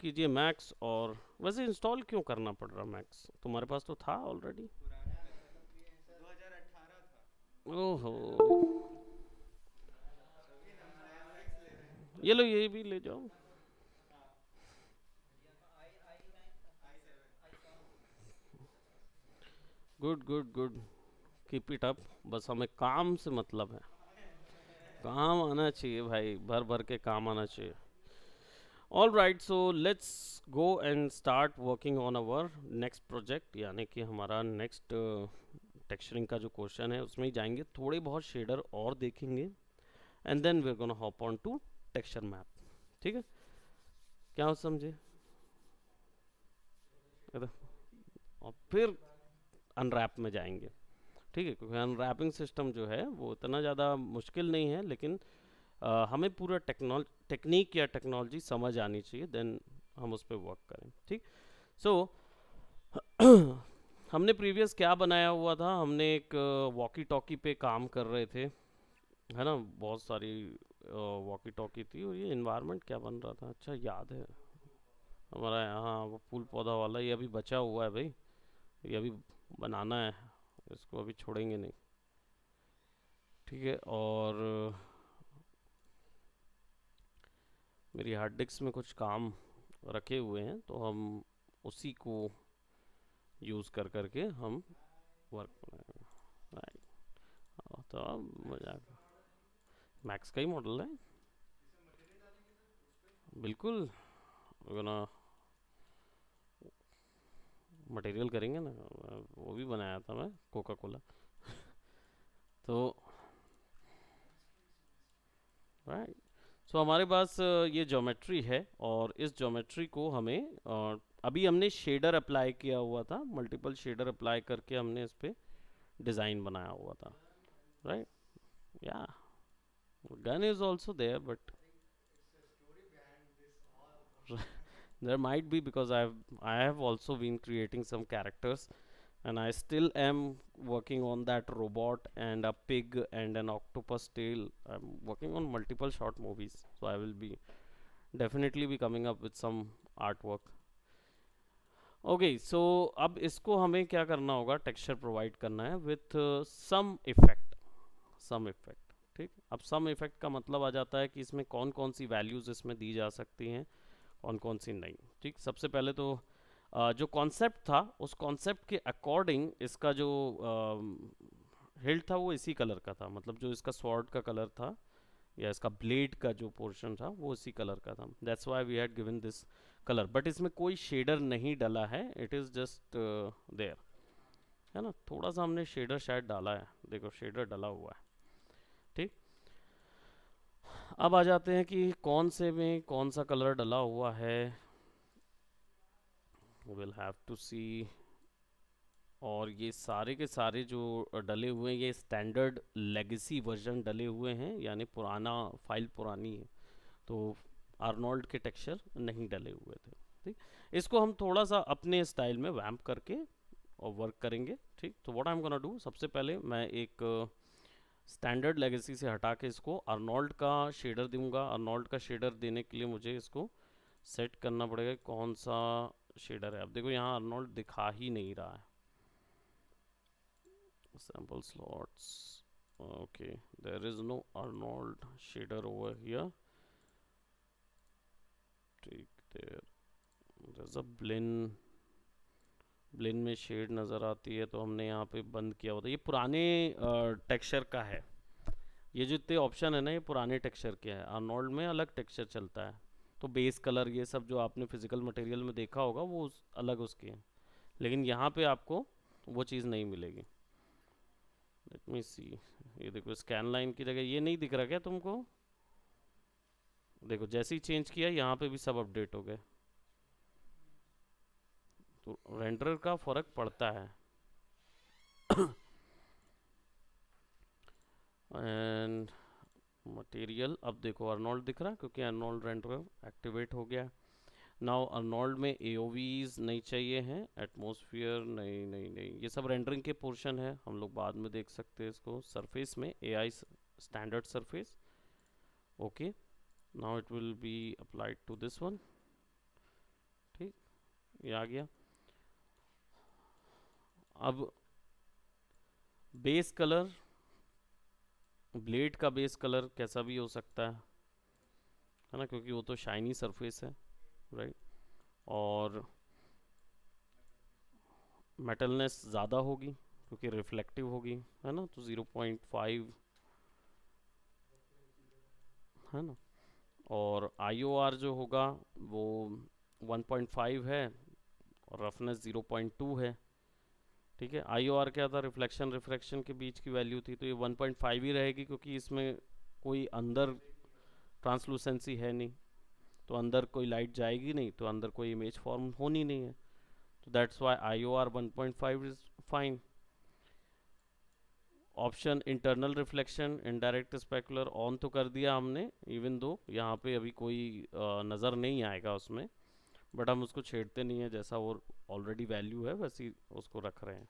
कीजिए मैक्स। और वैसे इंस्टॉल क्यों करना पड़ रहा मैक्स, तुम्हारे पास तो था ऑलरेडी। ओहो, ये लो ये भी ले जाओ। Good good good, keep it up. बस हमें काम से मतलब है, काम आना चाहिए भाई, भर भर के काम आना चाहिए। All right, so let's go and start working on our next project, यानी कि हमारा नेक्स्ट टेक्सचरिंग का जो क्वेश्चन है उसमें ही जाएंगे, थोड़े बहुत शेडर और देखेंगे and then we are gonna hop on to texture map. ठीक है, क्या हो समझे। और फिर अनरैप में जाएंगे। ठीक है, क्योंकि अनरैपिंग सिस्टम जो है वो इतना ज़्यादा मुश्किल नहीं है, लेकिन हमें पूरा टेक्निक या टेक्नोलॉजी समझ आनी चाहिए, देन हम उस पर वर्क करें। ठीक। सो हमने प्रीवियस क्या बनाया हुआ था, हमने एक वॉकी टॉकी पे काम कर रहे थे, है ना। बहुत सारी वॉकी टॉकी थी, और ये इन्वायरमेंट क्या बन रहा था, अच्छा याद है हमारा यहाँ वो फूल पौधा वाला, ये अभी बचा हुआ है भाई, ये अभी बनाना है, इसको अभी छोड़ेंगे नहीं। ठीक है, और मेरी हार्ड डिस्क में कुछ काम रखे हुए हैं, तो हम उसी को यूज़ कर करके हम वर्क बनाएंगे। राइट, तो अब मजाक, मैक्स का ही मॉडल है बिल्कुल। ना मटेरियल करेंगे ना, वो भी बनाया था मैं कोका कोला। तो राइट, सो हमारे पास ये ज्योमेट्री है, और इस ज्योमेट्री को हमें अभी हमने शेडर अप्लाई किया हुआ था, मल्टीपल शेडर अप्लाई करके हमने इस पे डिज़ाइन बनाया हुआ था। राइट, या gun is also there, but there might be, because I have also been creating some characters, and I still am working on that robot and a pig and an octopus tail. I'm working on multiple short movies, so I will be definitely be coming up with some artwork. Okay, so अब इसको हमें क्या करना होगा, texture provide करना है with some effect, some effect. ठीक, अब सम इफेक्ट का मतलब आ जाता है कि इसमें कौन कौन सी वैल्यूज़ इसमें दी जा सकती हैं, कौन कौन सी नहीं। ठीक, सबसे पहले तो जो कॉन्सेप्ट था, उस कॉन्सेप्ट के अकॉर्डिंग इसका जो हिल्ट था वो इसी कलर का था, मतलब जो इसका स्वॉर्ड का कलर था या इसका ब्लेड का जो पोर्शन था वो इसी कलर का था, that's why we had given this colour. But इसमें कोई शेडर नहीं डला है, इट इज़ जस्ट देयर, है ना। थोड़ा सा हमने शेडर शायद डाला है, देखो शेडर डला हुआ है। ठीक, अब आ जाते हैं कि कौन से में कौन सा कलर डला हुआ है, विल हैव टू सी। और ये सारे के सारे जो डले हुए हैं, ये स्टैंडर्ड लेगेसी वर्जन डले हुए हैं, यानी पुराना फाइल पुरानी है, तो आर्नोल्ड के टेक्सचर नहीं डले हुए थे। ठीक, इसको हम थोड़ा सा अपने स्टाइल में वैम्प करके और वर्क करेंगे। ठीक, तो what I am gonna do, सबसे पहले मैं एक स्टैंडर्ड लेगेसी से हटा के इसको आर्नोल्ड का शेडर दूंगा। आर्नोल्ड का शेडर देने के लिए मुझे इसको सेट करना पड़ेगा कौन सा शेडर है। अब देखो यहाँ आर्नोल्ड दिखा ही नहीं रहा है, sample slots, okay, there is no Arnold shader over here. ठीक, there's a ब्लिन में शेड नज़र आती है, तो हमने यहाँ पे बंद किया होता है, ये पुराने टेक्सचर का है। ये जो इतने ऑप्शन है ना, ये पुराने टेक्सचर के हैं, आर्नोल्ड में अलग टेक्सचर चलता है। तो बेस कलर ये सब जो आपने फिजिकल मटेरियल में देखा होगा वो अलग उसके हैं, लेकिन यहाँ पे आपको वो चीज़ नहीं मिलेगी। लेट मी सी, ये देखो स्कैन लाइन की जगह ये नहीं दिख रहा क्या तुमको, देखो जैसे ही चेंज किया यहाँ पे भी सब अपडेट हो गए, तो रेंडर का फर्क पड़ता है। एंड मटेरियल, अब देखो अर्नोल्ड दिख रहा है क्योंकि अर्नोल्ड रेंडर एक्टिवेट हो गया। नाउ अर्नोल्ड में एओवीज नहीं चाहिए हैं, एटमॉस्फेयर नहीं नहीं नहीं, ये सब रेंडरिंग के पोर्शन है, हम लोग बाद में देख सकते हैं इसको। सरफेस में AI standard surface, okay, now it will be applied to this one. ठीक, ये आ गया। अब बेस कलर, ब्लेड का बेस कलर कैसा भी हो सकता है ना, क्योंकि वो तो शाइनी सरफेस है, राइट। और मेटलनेस ज़्यादा होगी क्योंकि रिफ्लेक्टिव होगी, है ना, तो 0.5, है ना। और IOR जो होगा वो 1.5 है, और रफनेस 0.2 है। ठीक है, IOR क्या था, रिफ्लेक्शन रिफ्रैक्शन के बीच की वैल्यू थी, तो ये 1.5 ही रहेगी क्योंकि इसमें कोई अंदर ट्रांसलूसेंसी है नहीं, तो अंदर कोई लाइट जाएगी नहीं, तो अंदर कोई इमेज फॉर्म होनी नहीं है, तो that's why IOR 1.5 is fine. Option internal reflection indirect specular on तो कर दिया हमने, इवन दो यहाँ पे अभी कोई नज़र नहीं आएगा उसमें, बट हम उसको छेड़ते नहीं है, जैसा वो ऑलरेडी वैल्यू है वैसी उसको रख रहे हैं।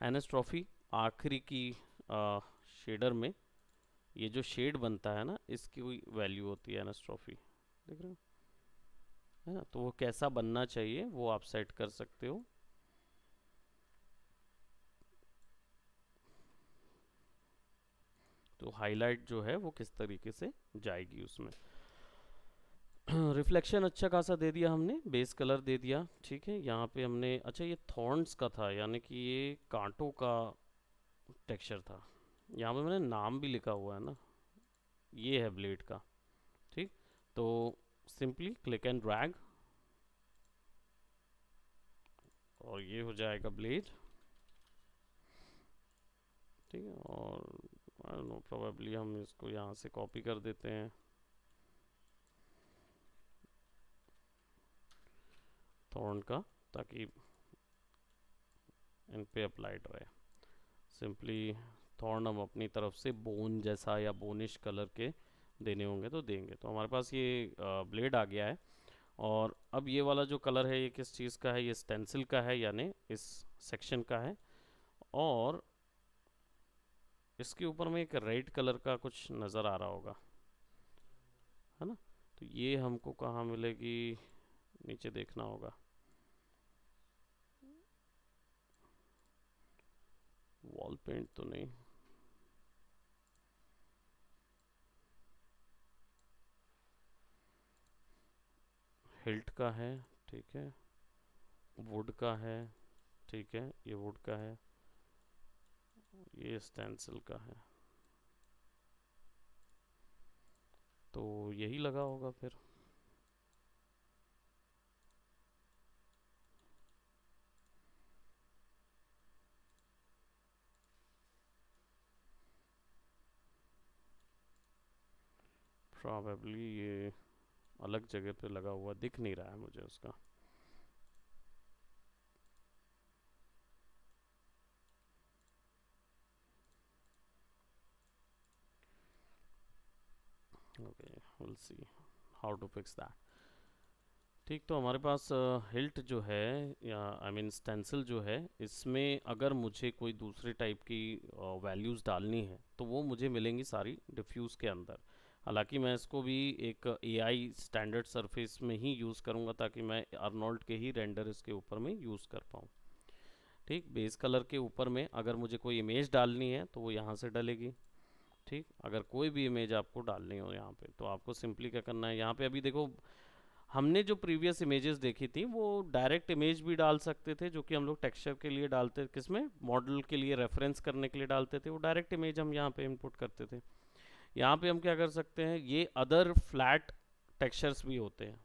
एनएस्ट्रॉफी आखिरी की शेडर में ये जो शेड बनता है ना, इसकी कोई वैल्यू होती है एनएस्ट्रॉफी, देख रहे हो, है ना, तो वो कैसा बनना चाहिए वो आप सेट कर सकते हो। तो हाईलाइट जो है वो किस तरीके से जाएगी उसमें। रिफ्लेक्शन अच्छा खासा दे दिया हमने, बेस कलर दे दिया, ठीक है। यहाँ पे हमने, अच्छा ये थॉर्न्स का था, यानी कि ये कांटों का टेक्सचर था। यहाँ पे मैंने नाम भी लिखा हुआ है ना, ये है ब्लेड का, ठीक। तो सिंपली क्लिक एंड ड्रैग, और ये हो जाएगा ब्लेड, ठीक है। और आई डोंट नो, प्रोबेबली हम इसको यहाँ से कॉपी कर देते हैं, थॉर्न का, ताकि इन पे अप्लाइड रहे। सिंपली थॉर्न हम अपनी तरफ से बोन जैसा या बोनिश कलर के देने होंगे तो देंगे। तो हमारे पास ये ब्लेड आ गया है। और अब ये वाला जो कलर है ये किस चीज़ का है, ये स्टेंसिल का है, यानी इस सेक्शन का है। और इसके ऊपर में एक रेड कलर का कुछ नज़र आ रहा होगा, है ना। तो ये हमको कहाँ मिलेगी, नीचे देखना होगा, वॉल पेंट तो नहीं, हिल्ट का है, ठीक है, वुड का है, ठीक है, ये वुड का है, ये स्टेंसिल का है, तो यही लगा होगा फिर। प्रॉबेबली ये अलग जगह पे लगा हुआ दिख नहीं रहा है मुझे उसका। Okay, will see how to fix that. ठीक, तो हमारे पास हिल्ट जो है, या आई मीन स्टेंसिल जो है, इसमें अगर मुझे कोई दूसरे टाइप की वैल्यूज़ डालनी है तो वो मुझे मिलेंगी सारी डिफ्यूज़ के अंदर। हालांकि मैं इसको भी एक AI स्टैंडर्ड सरफेस में ही यूज़ करूँगा, ताकि मैं अर्नोल्ड के ही रेंडर इसके ऊपर में यूज़ कर पाऊँ। ठीक, बेस कलर के ऊपर में अगर मुझे कोई इमेज डालनी है तो वो यहाँ से डलेगी। ठीक, अगर कोई भी इमेज आपको डालनी हो यहाँ पे, तो आपको सिंपली क्या करना है, यहाँ पे अभी देखो, हमने जो प्रीवियस इमेजेस देखी थी वो डायरेक्ट इमेज भी डाल सकते थे, जो कि हम लोग टेक्सचर के लिए डालते, किसमें, मॉडल के लिए रेफरेंस करने के लिए डालते थे, वो डायरेक्ट इमेज हम यहाँ पे इनपुट करते थे। यहाँ पे हम क्या कर सकते हैं, ये अदर फ्लैट टेक्सचर्स भी होते हैं।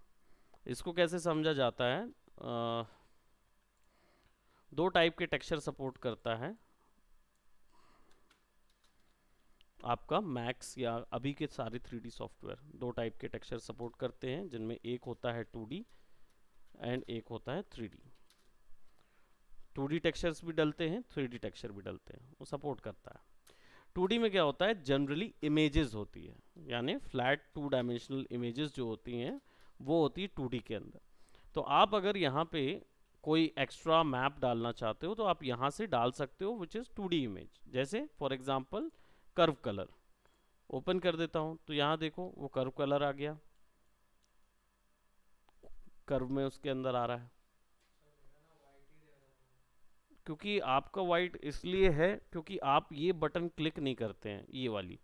इसको कैसे समझा जाता है, दो टाइप के टेक्सचर सपोर्ट करता है आपका मैक्स, या अभी के सारे 3D सॉफ्टवेयर दो टाइप के टेक्सचर सपोर्ट करते हैं, जिनमें एक होता है 2D एंड एक होता है 3D। 2D टेक्सचर्स भी डलते हैं, 3D टेक्सचर भी डलते हैं, वो सपोर्ट करता है। 2D में क्या होता है, जनरली इमेजेस होती है, यानी फ्लैट 2 डायमेंशनल इमेजेस जो होती हैं वो होती है 2D के अंदर। तो आप अगर यहाँ पे कोई एक्स्ट्रा मैप डालना चाहते हो तो आप यहाँ से डाल सकते हो, विच इज़ 2D इमेज। जैसे for example curve colour, open कर देता हूँ तो यहाँ देखो वो कर्व कलर आ गया। कर्व में उसके अंदर आ रहा है? क्योंकि आपका वाइट इसलिए है क्योंकि आप ये बटन क्लिक नहीं करते हैं, ये वाली।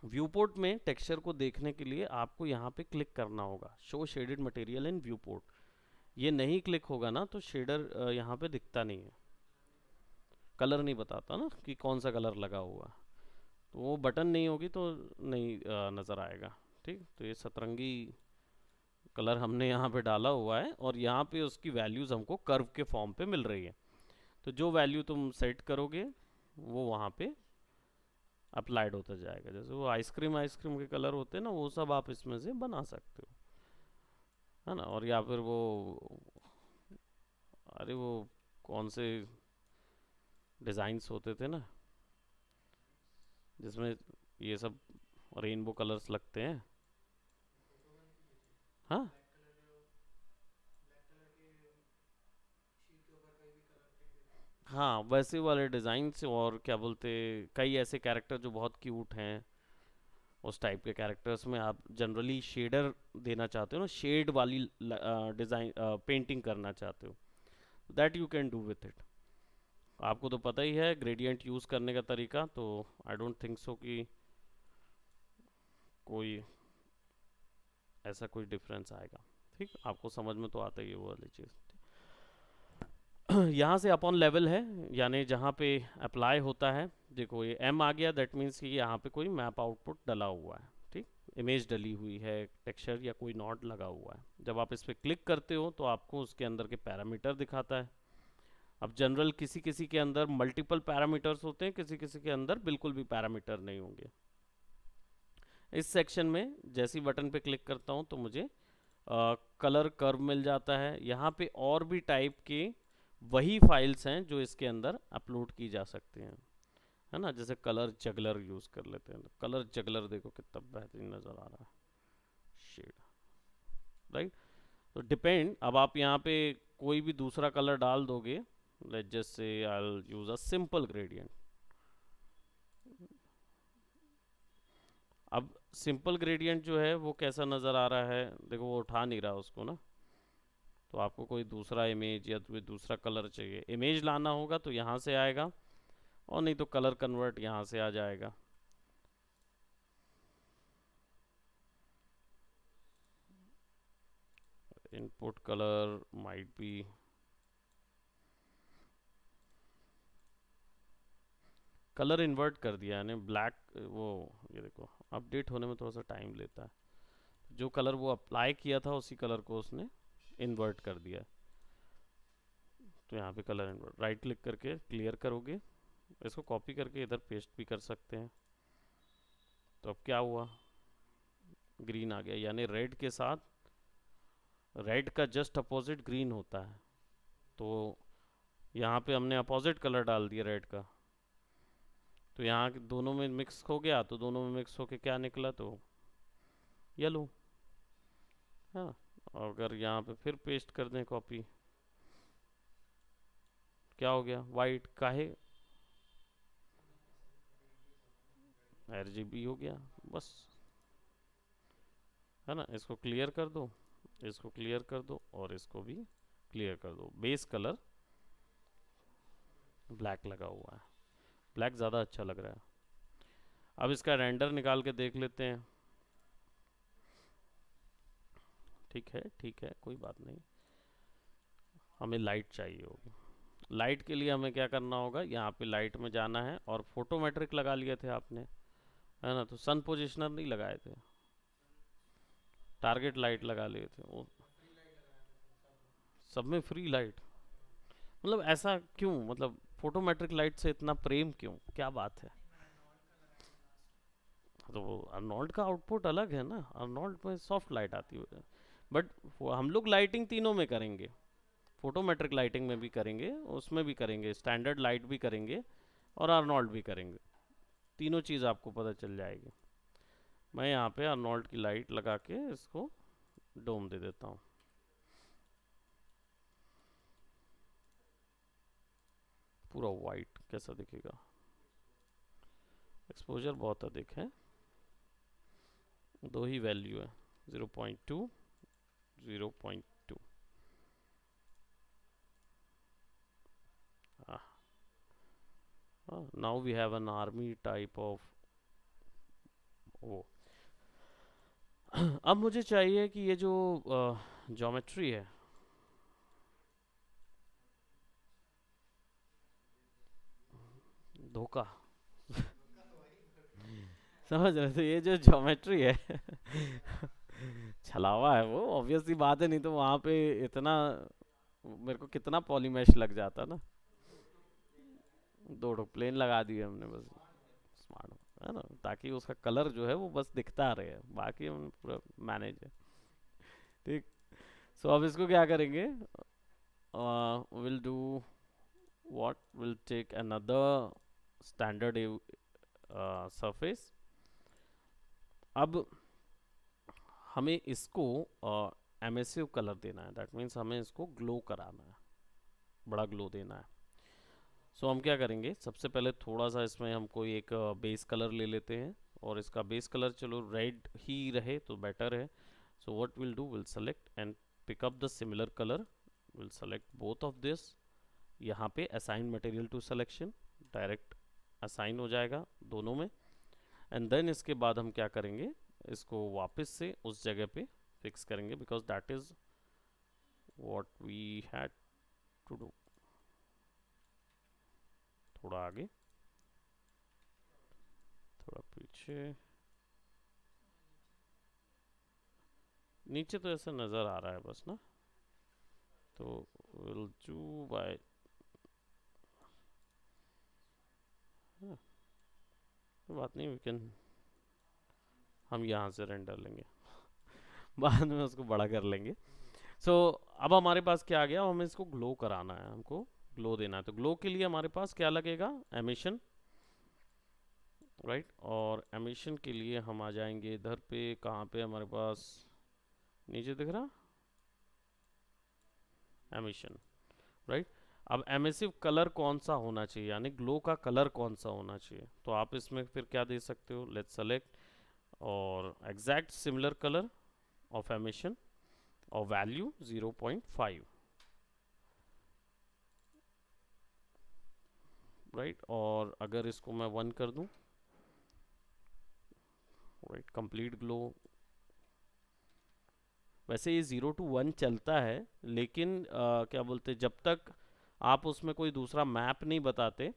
व्यू पोर्ट में टेक्सचर को देखने के लिए आपको यहाँ पे क्लिक करना होगा, show shaded material in view port. ये नहीं क्लिक होगा ना तो शेडर यहाँ पे दिखता नहीं है, कलर नहीं बताता ना कि कौन सा कलर लगा हुआ। तो वो बटन नहीं होगी तो नहीं नज़र आएगा। ठीक, तो ये सतरंगी कलर हमने यहाँ पे डाला हुआ है और यहाँ पे उसकी वैल्यूज़ हमको कर्व के फॉर्म पे मिल रही है। तो जो वैल्यू तुम सेट करोगे वो वहाँ पे अप्लाइड होता जाएगा। जैसे वो आइसक्रीम आइसक्रीम के कलर होते हैं ना, वो सब आप इसमें से बना सकते हो, है ना। और या फिर वो, अरे वो कौन से डिज़ाइंस होते थे ना जिसमें ये सब रेनबो कलर्स लगते हैं। हाँ, हाँ वैसे वाले डिज़ाइन से, और क्या बोलते, कई ऐसे कैरेक्टर जो बहुत क्यूट हैं, उस टाइप के कैरेक्टर्स में आप जनरली शेडर देना चाहते हो ना, शेड वाली डिज़ाइन पेंटिंग करना चाहते हो, that you can do with it. आपको तो पता ही है ग्रेडियंट यूज़ करने का तरीका, तो आई डोंट थिंक सो कि कोई ऐसा कोई डिफरेंस आएगा। ठीक, आपको समझ में तो आता ही है वो वाली चीज़। यहाँ से अपॉन लेवल है, यानी जहाँ पे अप्लाई होता है, देखो ये एम आ गया, दैट मीन्स कि यहाँ पे कोई मैप आउटपुट डला हुआ है। ठीक, इमेज डली हुई है, टेक्सचर या कोई नॉट लगा हुआ है। जब आप इस पर क्लिक करते हो तो आपको उसके अंदर के पैरामीटर दिखाता है। अब जनरल किसी किसी के अंदर मल्टीपल पैरामीटर्स होते हैं, किसी किसी के अंदर बिल्कुल भी पैरामीटर नहीं होंगे। इस सेक्शन में जैसे ही बटन पे क्लिक करता हूँ तो मुझे कलर कर्व मिल जाता है। यहाँ पे और भी टाइप के वही फाइल्स हैं जो इसके अंदर अपलोड की जा सकते हैं, है ना। जैसे कलर जगलर यूज़ कर लेते हैं, कलर जगलर देखो कितना बेहतरीन नज़र आ रहा है, शेड, राइट। तो डिपेंड, अब आप यहाँ पे कोई भी दूसरा कलर डाल दोगे, let's just say I will use a simple gradient. अब सिंपल ग्रेडियंट जो है वो कैसा नज़र आ रहा है, देखो वो उठा नहीं रहा उसको ना। तो आपको कोई दूसरा इमेज या कोई दूसरा कलर चाहिए, इमेज लाना होगा तो यहाँ से आएगा, और नहीं तो कलर कन्वर्ट यहाँ से आ जाएगा। Input colour might be, colour invert कर दिया यानी ब्लैक, वो ये देखो अपडेट होने में थोड़ा सा टाइम लेता है। जो कलर वो अप्लाई किया था उसी कलर को उसने इन्वर्ट कर दिया। तो यहाँ पे कलर इन्वर्ट, राइट क्लिक करके क्लियर करोगे, इसको कॉपी करके इधर पेस्ट भी कर सकते हैं। तो अब क्या हुआ, ग्रीन आ गया, यानी रेड के साथ रेड का जस्ट अपोजिट ग्रीन होता है। तो यहाँ पे हमने अपोजिट कलर डाल दिया रेड का, तो यहाँ दोनों में मिक्स हो गया, तो दोनों में मिक्स होके क्या निकला, तो येलो। हाँ, और अगर यहाँ पे फिर पेस्ट कर दें कॉपी, क्या हो गया, वाइट काहे, RGB हो गया, बस, है ना। इसको क्लियर कर दो, इसको क्लियर कर दो, और इसको भी क्लियर कर दो। बेस कलर ब्लैक लगा हुआ है, ब्लैक ज़्यादा अच्छा लग रहा है। अब इसका रेंडर निकाल के देख लेते हैं। ठीक है कोई बात नहीं, हमें लाइट चाहिए होगी। लाइट के लिए हमें क्या करना होगा, यहाँ पे लाइट में जाना है, और फोटोमेट्रिक लगा लिए थे आपने, है ना। तो सन पोजिशनर नहीं लगाए थे, टारगेट लाइट लगा लिए थे वो। सब में फ्री लाइट, मतलब ऐसा क्यों, मतलब फोटोमेट्रिक लाइट से इतना प्रेम क्यों, क्या बात है। तो वो अर्नोल्ड का आउटपुट अलग है ना, अर्नोल्ड में सॉफ्ट लाइट आती है, बट हम लोग लाइटिंग तीनों में करेंगे, फोटोमेट्रिक लाइटिंग में भी करेंगे, उसमें भी करेंगे, स्टैंडर्ड लाइट भी करेंगे, और अर्नोल्ड भी करेंगे। तीनों चीज़ आपको पता चल जाएगी। मैं यहाँ पे अर्नोल्ड की लाइट लगा के इसको डोम दे देता हूँ। पूरा वाइट कैसा दिखेगा? एक्सपोजर बहुत अधिक है, दो ही वैल्यू है, 0.2, 0.2। Now we have an army type of वो। अब मुझे चाहिए कि ये जो ज्योमेट्री है, धोखा समझ रहे, तो ये जो ज्योमेट्री है छलावा है वो, ऑब्वियसली बात है, नहीं तो वहां पे इतना मेरे को कितना पॉलीमेश लग जाता ना। दो प्लेन लगा दिए हमने बस, स्मार्ट है ना, ताकि उसका कलर जो है वो बस दिखता रहे, बाकी हम पूरा मैनेज है। ठीक। सो अब इसको क्या करेंगे, will do what, will take another standard surface. अब हमें इसको एमिसिव कलर देना है, दैट मीन्स हमें इसको ग्लो कराना है, बड़ा ग्लो देना है। सो हम क्या करेंगे, सबसे पहले थोड़ा सा इसमें हम कोई एक बेस कलर ले लेते हैं, और इसका बेस कलर चलो रेड ही रहे तो बेटर है। So what will do, will select and pick up the similar colour, will select both of this, यहाँ पे assign material to selection, direct assign हो जाएगा दोनों में। एंड देन इसके बाद हम क्या करेंगे, इसको वापस से उस जगह पे फिक्स करेंगे, because that is what we had to do. थोड़ा आगे, थोड़ा पीछे, नीचे तो ऐसा नज़र आ रहा है बस ना, तो विल डू बाय, बात नहीं, वी कैन, हम यहाँ से रेंडर लेंगे बाद में उसको बड़ा कर लेंगे। सो अब हमारे पास क्या आ गया, हमें इसको ग्लो कराना है, हमको ग्लो देना है, तो ग्लो के लिए हमारे पास क्या लगेगा, एमिशन, राइट। और एमिशन के लिए हम आ जाएंगे इधर पे, कहाँ पे हमारे पास, नीचे दिख रहा एमिशन, राइट। अब एमिसिव कलर कौन सा होना चाहिए, यानी ग्लो का कलर कौन सा होना चाहिए, तो आप इसमें फिर क्या दे सकते हो, लेट्स सेलेक्ट और exact similar colour of emission और वैल्यू 0.5, राइट। और अगर इसको मैं 1 कर दूं, राइट, कंप्लीट ग्लो। वैसे ये 0 to 1 चलता है, लेकिन क्या बोलते, जब तक आप उसमें कोई दूसरा मैप नहीं बताते,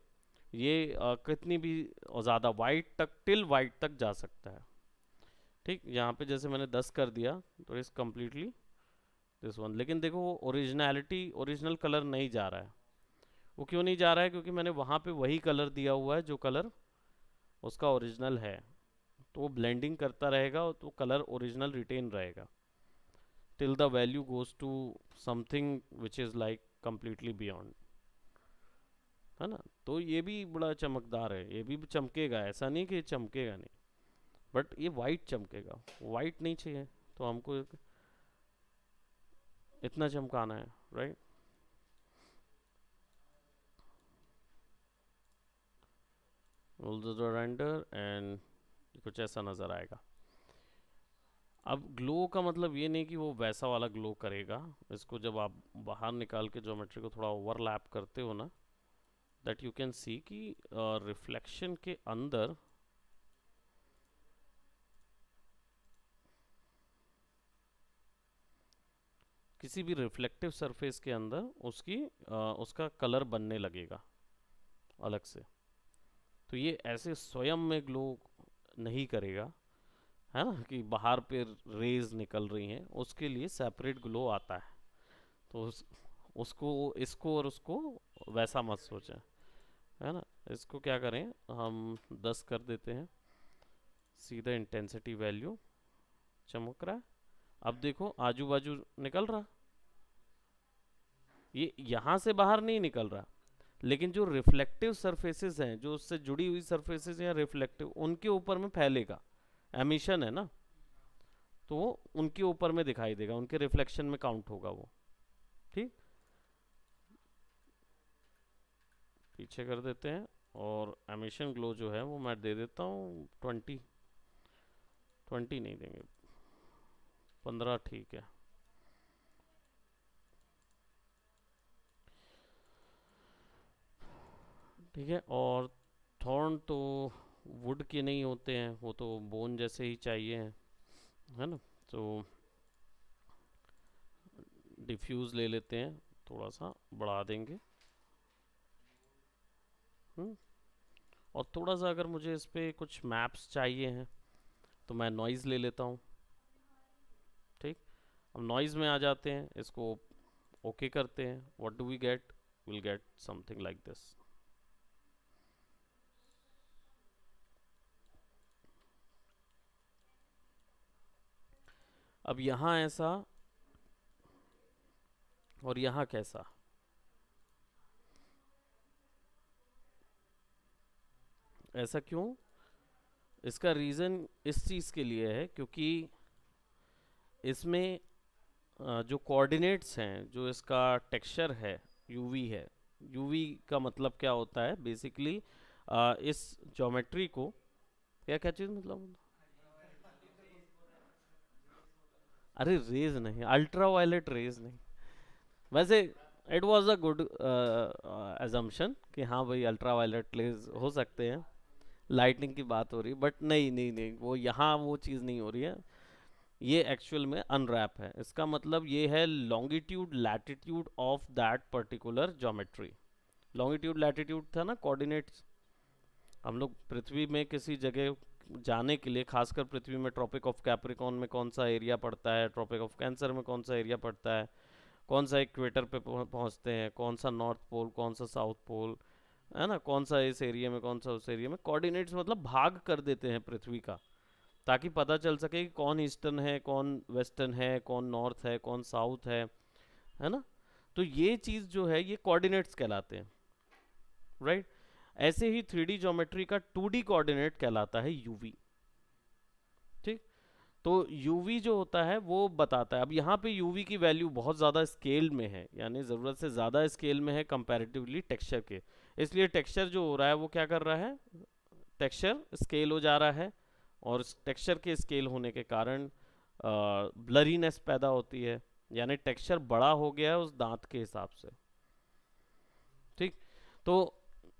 ये कितनी भी ज़्यादा वाइट तक, टिल वाइट तक जा सकता है। ठीक, यहाँ पे जैसे मैंने 10 कर दिया तो इस कम्प्लीटली दिस वन, लेकिन देखो वो ओरिजिनलिटी, ओरिजिनल कलर नहीं जा रहा है। वो क्यों नहीं जा रहा है, क्योंकि मैंने वहाँ पे वही कलर दिया हुआ है जो कलर उसका ओरिजिनल है, तो वो ब्लेंडिंग करता रहेगा, तो कलर ओरिजिनल रिटेन रहेगा till the value goes to something which is like completely beyond, है ना। तो ये भी बड़ा चमकदार है, ये भी चमकेगा, ऐसा नहीं कि ये चमकेगा नहीं, बट ये वाइट चमकेगा, वाइट नहीं चाहिए, तो हमको इतना चमकाना है, राइट। रेंडर एंड कुछ ऐसा नज़र आएगा। अब ग्लो का मतलब ये नहीं कि वो वैसा वाला ग्लो करेगा, इसको जब आप बाहर निकाल के ज्योमेट्री को थोड़ा ओवरलैप करते हो ना, दैट यू कैन सी कि रिफ्लेक्शन के अंदर किसी भी रिफ्लेक्टिव सरफेस के अंदर उसका कलर बनने लगेगा अलग से, तो ये ऐसे स्वयं में ग्लो नहीं करेगा, है ना, कि बाहर पे रेज निकल रही हैं, उसके लिए सेपरेट ग्लो आता है। तो उसको, इसको और उसको वैसा मत सोचें, है ना। इसको क्या करें, हम 10 कर देते हैं, सीधा इंटेंसिटी वैल्यू, चमक रहा है। अब देखो आजू बाजू निकल रहा, ये यहाँ से बाहर नहीं निकल रहा, लेकिन जो रिफ्लेक्टिव सरफेसेस हैं, जो उससे जुड़ी हुई सरफेसेस या रिफ्लेक्टिव, उनके ऊपर में फैलेगा, एमिशन है ना, तो वो उनके ऊपर में दिखाई देगा, उनके रिफ्लेक्शन में काउंट होगा वो। ठीक, पीछे कर देते हैं। और एमिशन ग्लो जो है वो मैं दे देता हूँ 20। 20 नहीं देंगे, 15 ठीक है। ठीक है। और थॉर्न तो वुड के नहीं होते हैं, वो तो बोन जैसे ही चाहिए हैं, है ना। तो डिफ्यूज़ ले लेते हैं, थोड़ा सा बढ़ा देंगे। हम्म। और थोड़ा सा अगर मुझे इस पे कुछ मैप्स चाहिए हैं तो मैं नॉइज़ ले लेता हूँ। ठीक। अब नॉइज़ में आ जाते हैं, इसको ओके करते हैं। What do we get? Will get something like this. अब यहाँ ऐसा और यहाँ कैसा? ऐसा क्यों? इसका रीज़न इस चीज़ के लिए है क्योंकि इसमें जो कोऑर्डिनेट्स हैं, जो इसका टेक्सचर है, यूवी है। यूवी का मतलब क्या होता है बेसिकली? इस ज्योमेट्री को क्या क्या चीज़ मतलब? अरे रेज नहीं, अल्ट्रा वायलेट रेज नहीं। वैसे it was a good assumption कि हाँ भाई अल्ट्रा वायलेट रेज हो सकते हैं। लाइटनिंग की बात हो रही है, बट नहीं नहीं नहीं, वो यहाँ वो चीज़ नहीं हो रही है। ये एक्चुअल में अनरैप है। इसका मतलब ये है longitude latitude of that particular geometry. Longitude latitude था ना कोऑर्डिनेट्स। हम लोग पृथ्वी में किसी जगह जाने के लिए, खासकर पृथ्वी में ट्रॉपिक ऑफ कैप्रिकॉन में कौन सा एरिया पड़ता है, ट्रॉपिक ऑफ कैंसर में कौन सा एरिया पड़ता है, कौन सा इक्वेटर पे पहुंचते हैं, कौन सा नॉर्थ पोल, कौन सा साउथ पोल, है ना, कौन सा इस एरिया में, कौन सा उस एरिया में। कोऑर्डिनेट्स मतलब भाग कर देते हैं पृथ्वी का, ताकि पता चल सके कि कौन ईस्टर्न है, कौन वेस्टर्न है, कौन नॉर्थ है, कौन साउथ है ना। तो ये चीज़ जो है ये कोऑर्डिनेट्स कहलाते हैं, राइट। ऐसे ही 3D ज्योमेट्री का 2D कोऑर्डिनेट कहलाता है यूवी। ठीक। तो यूवी जो होता है वो बताता है। अब यहाँ पे यूवी की वैल्यू बहुत ज़्यादा स्केल में है, यानी ज़रूरत से ज़्यादा स्केल में है कंपैरेटिवली टेक्सचर के। इसलिए टेक्सचर जो हो रहा है वो क्या कर रहा है? टेक्सचर स्केल हो जा रहा है, और टेक्सचर के स्केल होने के कारण ब्लरीनेस पैदा होती है, यानी टेक्सचर बड़ा हो गया है उस दांत के हिसाब से। ठीक। तो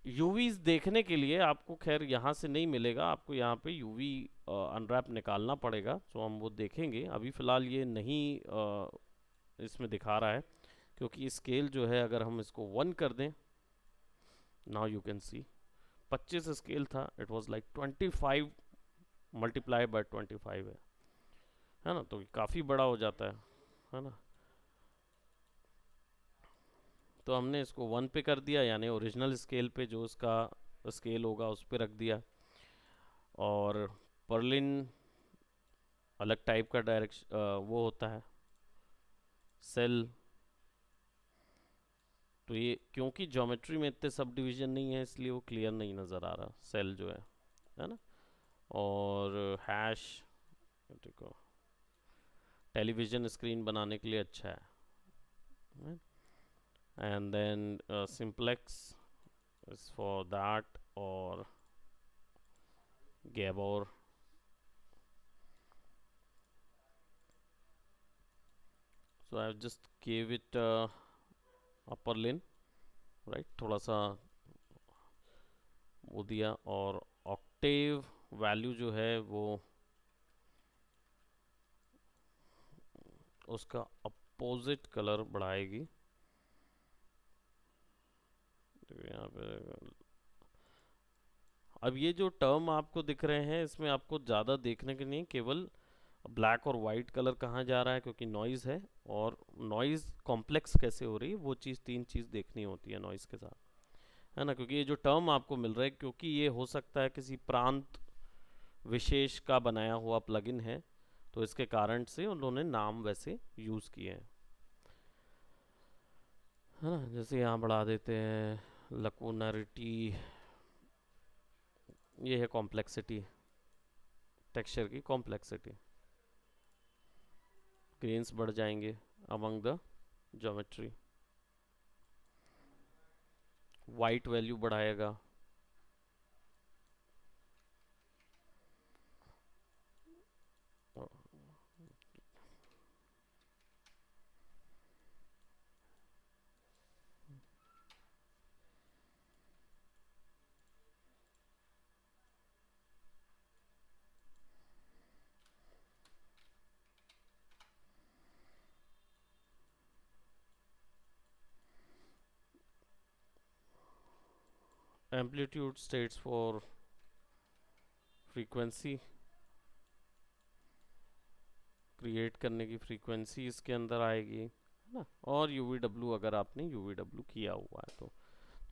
यूवीज देखने के लिए आपको खैर यहाँ से नहीं मिलेगा, आपको यहाँ पे यूवी अनरैप निकालना पड़ेगा, तो हम वो देखेंगे। अभी फ़िलहाल ये नहीं इसमें दिखा रहा है, क्योंकि स्केल जो है अगर हम इसको 1 कर दें, now you can see 25 scale था, it was like 25 multiply by 25 है ना, तो काफ़ी बड़ा हो जाता है ना। तो हमने इसको 1 पे कर दिया, यानी ओरिजिनल स्केल पे जो उसका स्केल होगा उस पे रख दिया। और पर्लिन अलग टाइप का डायरेक्शन वो होता है, सेल। तो ये क्योंकि ज्योमेट्री में इतने सब डिवीजन नहीं है इसलिए वो क्लियर नहीं नज़र आ रहा सेल जो है ना। और हैश, देखो टेलीविज़न स्क्रीन बनाने के लिए अच्छा है। And then simplex is for that, और Gabor. So I just give it a Perlin, right, थोड़ा सा वो दिया। और ऑक्टेव वैल्यू जो है वो उसका अपोजिट कलर बढ़ाएगी। तो यहाँ पे अब ये जो टर्म आपको दिख रहे हैं इसमें आपको ज़्यादा देखने के नहीं, केवल ब्लैक और वाइट कलर कहाँ जा रहा है, क्योंकि नॉइज़ है, और नॉइज़ कॉम्प्लेक्स कैसे हो रही है वो चीज़, 3 चीज़ देखनी होती है नॉइज़ के साथ, है ना। क्योंकि ये जो टर्म आपको मिल रहा है, क्योंकि ये हो सकता है किसी प्रांत विशेष का बनाया हुआ प्लगइन है, तो इसके कारण से उन्होंने नाम वैसे यूज़ किए हैं, है ना। जैसे यहाँ बढ़ा देते हैं लकूनरिटी, ये है कॉम्प्लेक्सिटी, टेक्सचर की कॉम्प्लेक्सिटी। ग्रेन्स बढ़ जाएंगे among the geometry. White value बढ़ाएगा। Amplitude states for frequency, create करने की फ्रीक्वेंसी इसके अंदर आएगी, है ना। और यूवी डब्ल्यू अगर आपने यूवी डब्ल्यू किया हुआ है तो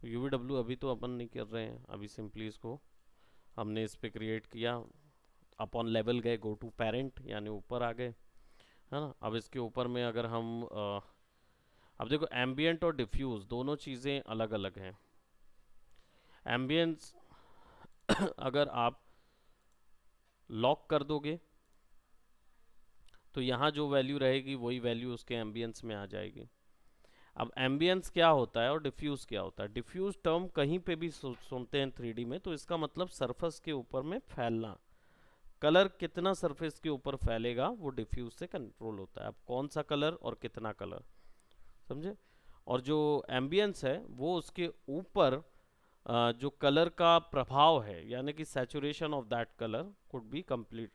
यूवी डब्ल्यू अभी तो अपन नहीं कर रहे हैं, अभी सिंपली इसको हमने इस पे क्रिएट किया, अपॉन लेवल गए, गो टू पेरेंट यानी ऊपर आ गए, है ना। अब इसके ऊपर में अगर हम अब देखो एम्बियंट और डिफ्यूज दोनों चीज़ें अलग अलग हैं। एम्बियंस अगर आप लॉक कर दोगे तो यहाँ जो वैल्यू रहेगी वही वैल्यू उसके एम्बियंस में आ जाएगी। अब एम्बियंस क्या होता है और डिफ्यूज क्या होता है? डिफ्यूज टर्म कहीं पे भी सुनते हैं 3D में तो इसका मतलब सरफेस के ऊपर में फैलना। कलर कितना सरफेस के ऊपर फैलेगा वो डिफ्यूज से कंट्रोल होता है। अब कौन सा कलर और कितना कलर, समझे। और जो एम्बियंस है वो उसके ऊपर जो कलर का प्रभाव है यानी कि saturation of that colour could be complete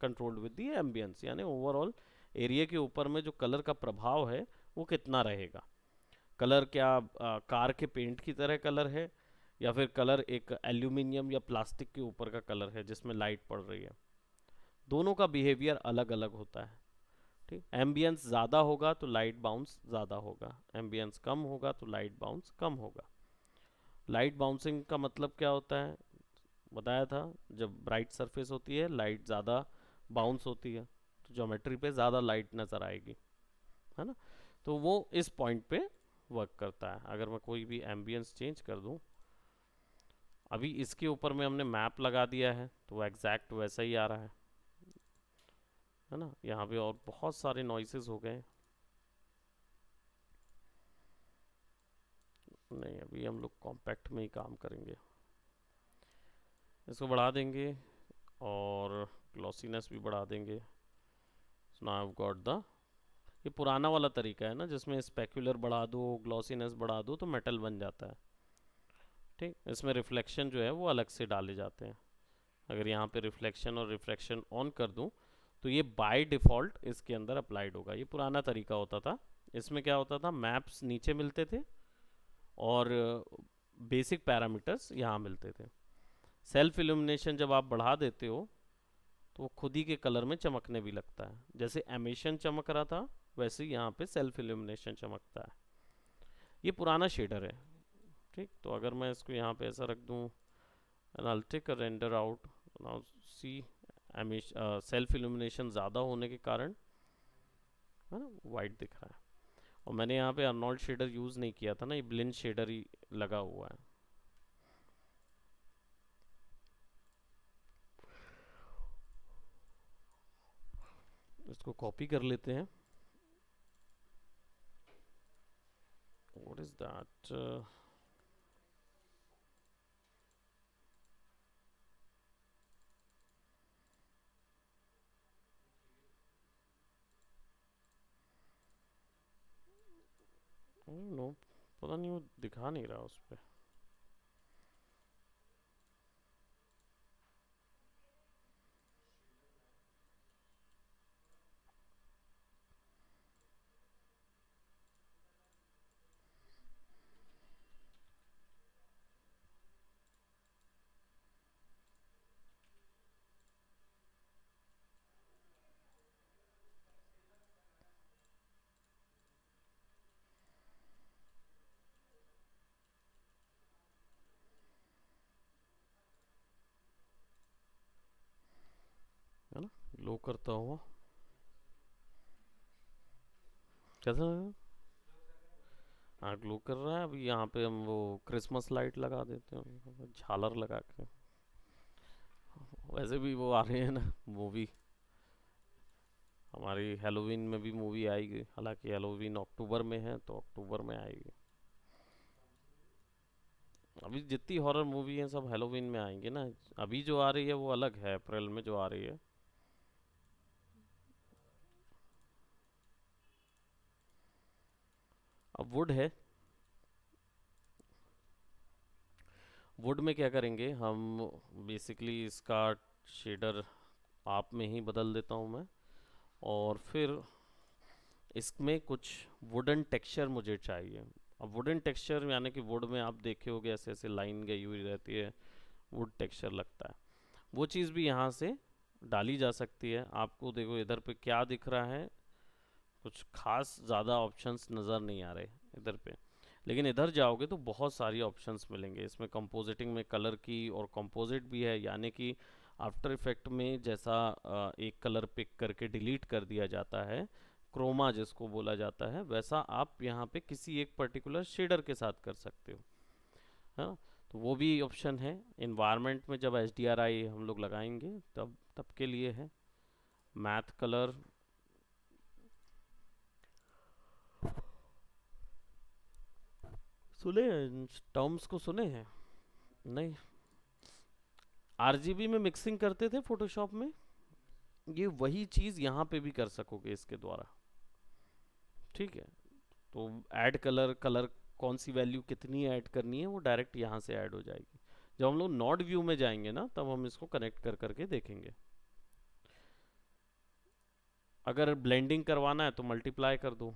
controlled with the ambience, यानी ओवरऑल एरिया के ऊपर में जो कलर का प्रभाव है वो कितना रहेगा। कलर क्या कार के पेंट की तरह कलर है या फिर कलर एक एल्यूमिनियम या प्लास्टिक के ऊपर का कलर है जिसमें लाइट पड़ रही है। दोनों का बिहेवियर अलग अलग होता है। ठीक, एम्बियंस ज़्यादा होगा तो लाइट बाउंस ज़्यादा होगा, एम्बियंस कम होगा तो लाइट बाउंस कम होगा। लाइट बाउंसिंग का मतलब क्या होता है बताया था, जब ब्राइट सरफेस होती है लाइट ज़्यादा बाउंस होती है तो ज्योमेट्री पे ज़्यादा लाइट नज़र आएगी, है ना। तो वो इस पॉइंट पे वर्क करता है। अगर मैं कोई भी एम्बियंस चेंज कर दूं, अभी इसके ऊपर में हमने मैप लगा दिया है तो वो एग्जैक्ट वैसा ही आ रहा है ना। यहाँ पे और बहुत सारे नॉइसेस हो गए। नहीं, अभी हम लोग कॉम्पैक्ट में ही काम करेंगे, इसको बढ़ा देंगे और ग्लॉसीनेस भी बढ़ा देंगे। So now I got the, ये पुराना वाला तरीका है ना जिसमें स्पेक्युलर बढ़ा दो ग्लॉसीनेस बढ़ा दो तो मेटल बन जाता है। ठीक, इसमें रिफ्लेक्शन जो है वो अलग से डाले जाते हैं। अगर यहाँ पे रिफ्लेक्शन और रिफ्रैक्शन ऑन कर दूँ तो ये बाय डिफ़ॉल्ट इसके अंदर अप्लाइड होगा। ये पुराना तरीका होता था। इसमें क्या होता था, मैप्स नीचे मिलते थे और बेसिक पैरामीटर्स यहाँ मिलते थे। सेल्फ इल्यूमिनेशन जब आप बढ़ा देते हो तो वो खुद ही के कलर में चमकने भी लगता है। जैसे एमिशन चमक रहा था वैसे ही यहाँ पे सेल्फ इल्यूमिनेशन चमकता है। ये पुराना शेडर है। ठीक, तो अगर मैं इसको यहाँ पे ऐसा रख दूँ and I'll take a render out, now see self illumination ज़्यादा होने के कारण है ना वाइट दिख रहा है। और मैंने यहाँ पे अर्नोल्ड शेडर यूज़ नहीं किया था ना, ये ब्लिंड शेडर ही लगा हुआ है। इसको कॉपी कर लेते हैं। व्हाट इज दैट, नो, पता नहीं वो दिखा नहीं रहा उस पर। है ना, ग्लो करता हुआ कैसा लगा? हाँ, ग्लो कर रहा है। अभी यहाँ पे हम वो क्रिसमस लाइट लगा देते हैं झालर लगा के। वैसे भी वो आ रहे हैं ना मूवी, हमारी हेलोवीन में भी मूवी आएगी, हालांकि हेलोवीन अक्टूबर में है तो अक्टूबर में आएगी। अभी जितनी हॉरर मूवी है सब हेलोवीन में आएंगे ना। अभी जो आ रही है वो अलग है, अप्रैल में जो आ रही है। अब वुड है। वुड में क्या करेंगे हम, बेसिकली इसका शेडर आप में ही बदल देता हूँ मैं। और फिर इसमें कुछ वुडन टेक्सचर मुझे चाहिए। अब वुडन टेक्सचर यानी कि वुड में आप देखे होगे ऐसे ऐसे लाइन गई हुई रहती है, वुड टेक्सचर लगता है। वो चीज़ भी यहाँ से डाली जा सकती है। आपको देखो इधर पे क्या दिख रहा है, कुछ खास ज़्यादा ऑप्शंस नज़र नहीं आ रहे इधर पे। लेकिन इधर जाओगे तो बहुत सारी ऑप्शंस मिलेंगे। इसमें कंपोजिटिंग में कलर की और कंपोजिट भी है, यानी कि आफ्टर इफेक्ट में जैसा एक कलर पिक करके डिलीट कर दिया जाता है, क्रोमा जिसको बोला जाता है, वैसा आप यहाँ पे किसी एक पर्टिकुलर शेडर के साथ कर सकते हो, है ना। तो वो भी ऑप्शन है। इन्वायरमेंट में जब एच डी आर आई हम लोग लगाएंगे तब तब के लिए है। मैथ कलर, सुने हैं टर्म्स को, सुने हैं? नहीं। आरजीबी में मिक्सिंग करते थे फोटोशॉप में, ये वही चीज़ यहाँ पे भी कर सकोगे इसके द्वारा। ठीक है। तो ऐड कलर, कलर कौन सी वैल्यू कितनी ऐड करनी है वो डायरेक्ट यहाँ से ऐड हो जाएगी। जब हम लोग नॉड व्यू में जाएंगे ना तब हम इसको कनेक्ट कर करके देखेंगे। अगर ब्लेंडिंग करवाना है तो मल्टीप्लाई कर दो,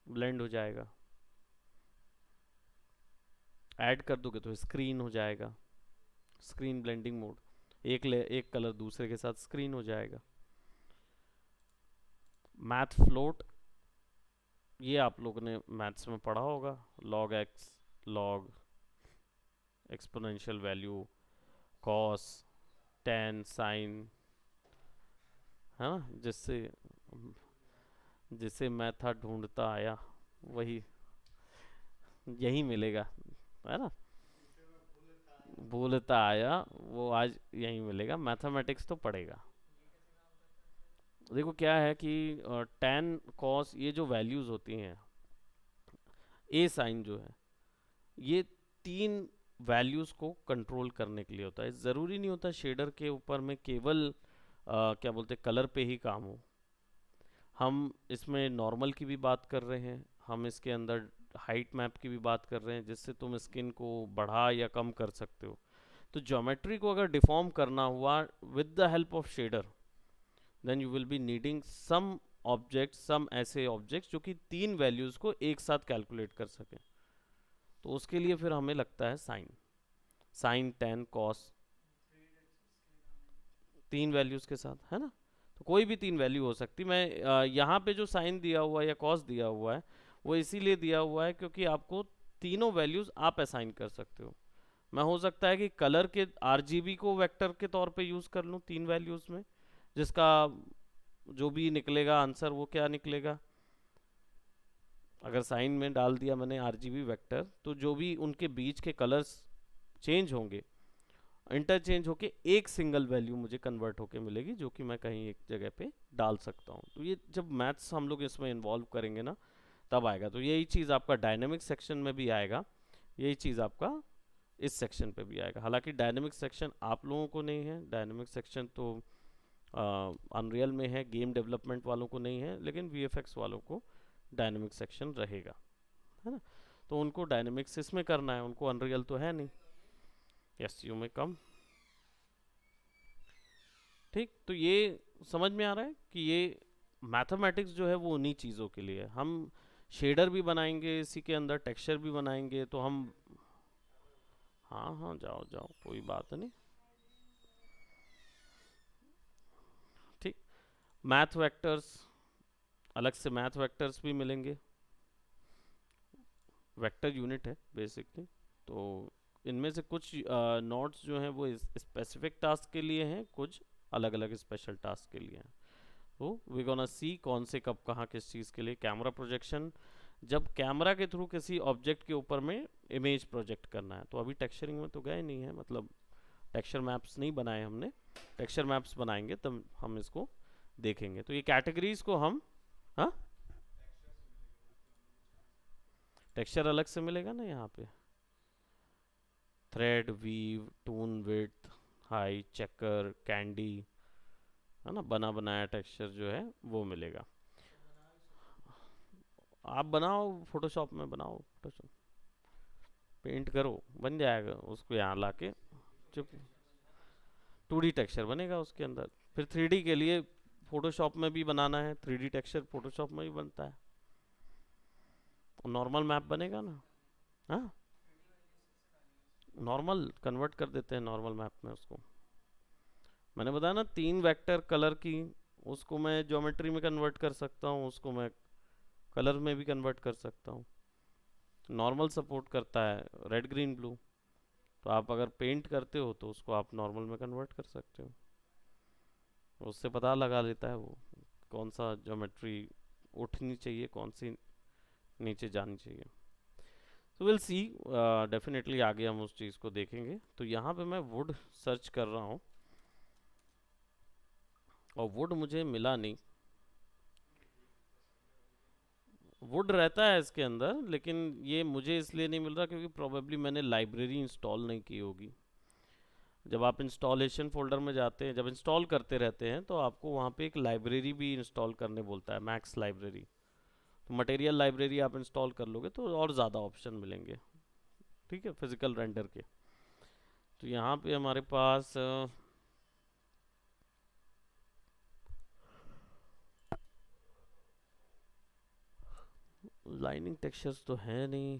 ब्लेंड हो जाएगा। ऐड कर दोगे तो स्क्रीन हो जाएगा, स्क्रीन ब्लेंडिंग मोड। एक कलर दूसरे के साथ स्क्रीन हो जाएगा। मैथ फ्लोट, ये आप लोगों ने मैथ्स में पढ़ा होगा, log x, log, exponential value, cos, tan, sine, है ना। जिससे जिसे मैं था ढूंढता आया, वही यही मिलेगा, है ना। भूलता आया वो आज यही मिलेगा। मैथमेटिक्स तो पड़ेगा। देखो क्या है कि टेन, कॉस, ये जो वैल्यूज होती हैं, ए साइन जो है, ये तीन वैल्यूज को कंट्रोल करने के लिए होता है। ज़रूरी नहीं होता शेडर के ऊपर में केवल क्या बोलते कलर पे ही काम हो। हम इसमें नॉर्मल की भी बात कर रहे हैं, हम इसके अंदर हाइट मैप की भी बात कर रहे हैं, जिससे तुम स्किन को बढ़ा या कम कर सकते हो। तो ज्योमेट्री को अगर डिफॉर्म करना हुआ with the help of shader, then you will be needing some object, some ऐसे ऑब्जेक्ट्स जो कि तीन वैल्यूज को एक साथ कैलकुलेट कर सकें। तो उसके लिए फिर हमें लगता है साइन, साइन, टेन, कॉस, तीन वैल्यूज के साथ, है ना। तो कोई भी तीन वैल्यू हो सकती। मैं यहाँ पे जो साइन दिया हुआ है या कॉस दिया हुआ है वो इसीलिए दिया हुआ है क्योंकि आपको तीनों वैल्यूज आप असाइन कर सकते हो। मैं हो सकता है कि कलर के आरजीबी को वेक्टर के तौर पे यूज कर लूँ तीन वैल्यूज में, जिसका जो भी निकलेगा आंसर वो क्या निकलेगा। अगर साइन में डाल दिया मैंने आरजीबी वेक्टर, तो जो भी उनके बीच के कलर्स चेंज होंगे, इंटरचेंज होके एक सिंगल वैल्यू मुझे कन्वर्ट होके मिलेगी, जो कि मैं कहीं एक जगह पे डाल सकता हूँ। तो ये जब मैथ्स हम लोग इसमें इन्वॉल्व करेंगे ना तब आएगा। तो यही चीज़ आपका डायनेमिक सेक्शन में भी आएगा, यही चीज़ आपका इस सेक्शन पे भी आएगा। हालांकि डायनेमिक सेक्शन आप लोगों को नहीं है, डायनेमिक सेक्शन तो अनरियल में है, गेम डेवलपमेंट वालों को नहीं है, लेकिन वीएफएक्स वालों को डायनेमिक सेक्शन रहेगा, है ना। तो उनको डायनेमिक्स इसमें करना है, उनको अनरियल तो है नहीं। यस यू में कम। ठीक, तो ये समझ में आ रहा है कि ये मैथमेटिक्स जो है वो उन्हीं चीज़ों के लिए है। हम शेडर भी बनाएंगे इसी के अंदर, टेक्सचर भी बनाएंगे, तो हम, हाँ हाँ जाओ जाओ कोई बात नहीं। ठीक, मैथ वेक्टर्स, अलग से मैथ वेक्टर्स भी मिलेंगे। वेक्टर यूनिट है बेसिकली। तो इनमें से कुछ नोट्स जो हैं वो स्पेसिफिक टास्क के लिए हैं, कुछ अलग अलग स्पेशल टास्क के लिए हैं। तो वी गोना सी कौन से कब कहाँ किस चीज़ के लिए। कैमरा प्रोजेक्शन, जब कैमरा के थ्रू किसी ऑब्जेक्ट के ऊपर में इमेज प्रोजेक्ट करना है। तो अभी टेक्सचरिंग में तो गए नहीं है, मतलब टेक्सचर मैप्स नहीं बनाए हमने। टेक्सचर मैप्स बनाएंगे तब हम इसको देखेंगे। तो ये कैटेगरीज को हम, हाँ, टेक्सचर अलग से मिलेगा ना यहाँ पे। Thread, weave, toon, width, high, checker, candy, है ना, बना बनाया टेक्सचर जो है वो मिलेगा। आप बनाओ, फोटोशॉप में बनाओ, फोटोशॉप पेंट करो, बन जाएगा, उसको यहाँ लाके चुप 2D टेक्सचर बनेगा उसके अंदर। फिर 3D के लिए फोटोशॉप में भी बनाना है, 3D टेक्सचर फोटोशॉप में भी बनता है, नॉर्मल मैप बनेगा ना। हाँ, नॉर्मल कन्वर्ट कर देते हैं नॉर्मल मैप में उसको। मैंने बताया ना 3 वेक्टर कलर की, उसको मैं ज्योमेट्री में कन्वर्ट कर सकता हूँ, उसको मैं कलर में भी कन्वर्ट कर सकता हूँ। नॉर्मल सपोर्ट करता है रेड ग्रीन ब्लू, तो आप अगर पेंट करते हो तो उसको आप नॉर्मल में कन्वर्ट कर सकते हो, उससे पता लगा लेता है वो कौन सा ज्योमेट्री उठनी चाहिए, कौन सी नीचे जानी चाहिए। तो विल सी, डेफिनेटली आगे हम उस चीज़ को देखेंगे। तो यहाँ पे मैं वुड सर्च कर रहा हूँ और वुड मुझे मिला नहीं। वुड रहता है इसके अंदर, लेकिन ये मुझे इसलिए नहीं मिल रहा क्योंकि प्रोबेबली मैंने लाइब्रेरी इंस्टॉल नहीं की होगी। जब आप इंस्टॉलेशन फोल्डर में जाते हैं, जब इंस्टॉल करते रहते हैं, तो आपको वहाँ पे एक लाइब्रेरी भी इंस्टॉल करने बोलता है, मैक्स लाइब्रेरी। तो मटेरियल लाइब्रेरी आप इंस्टॉल कर लोगे तो और ज़्यादा ऑप्शन मिलेंगे, ठीक है, फिजिकल रेंडर के। तो यहाँ पे हमारे पास लाइनिंग टेक्सचर्स तो है नहीं।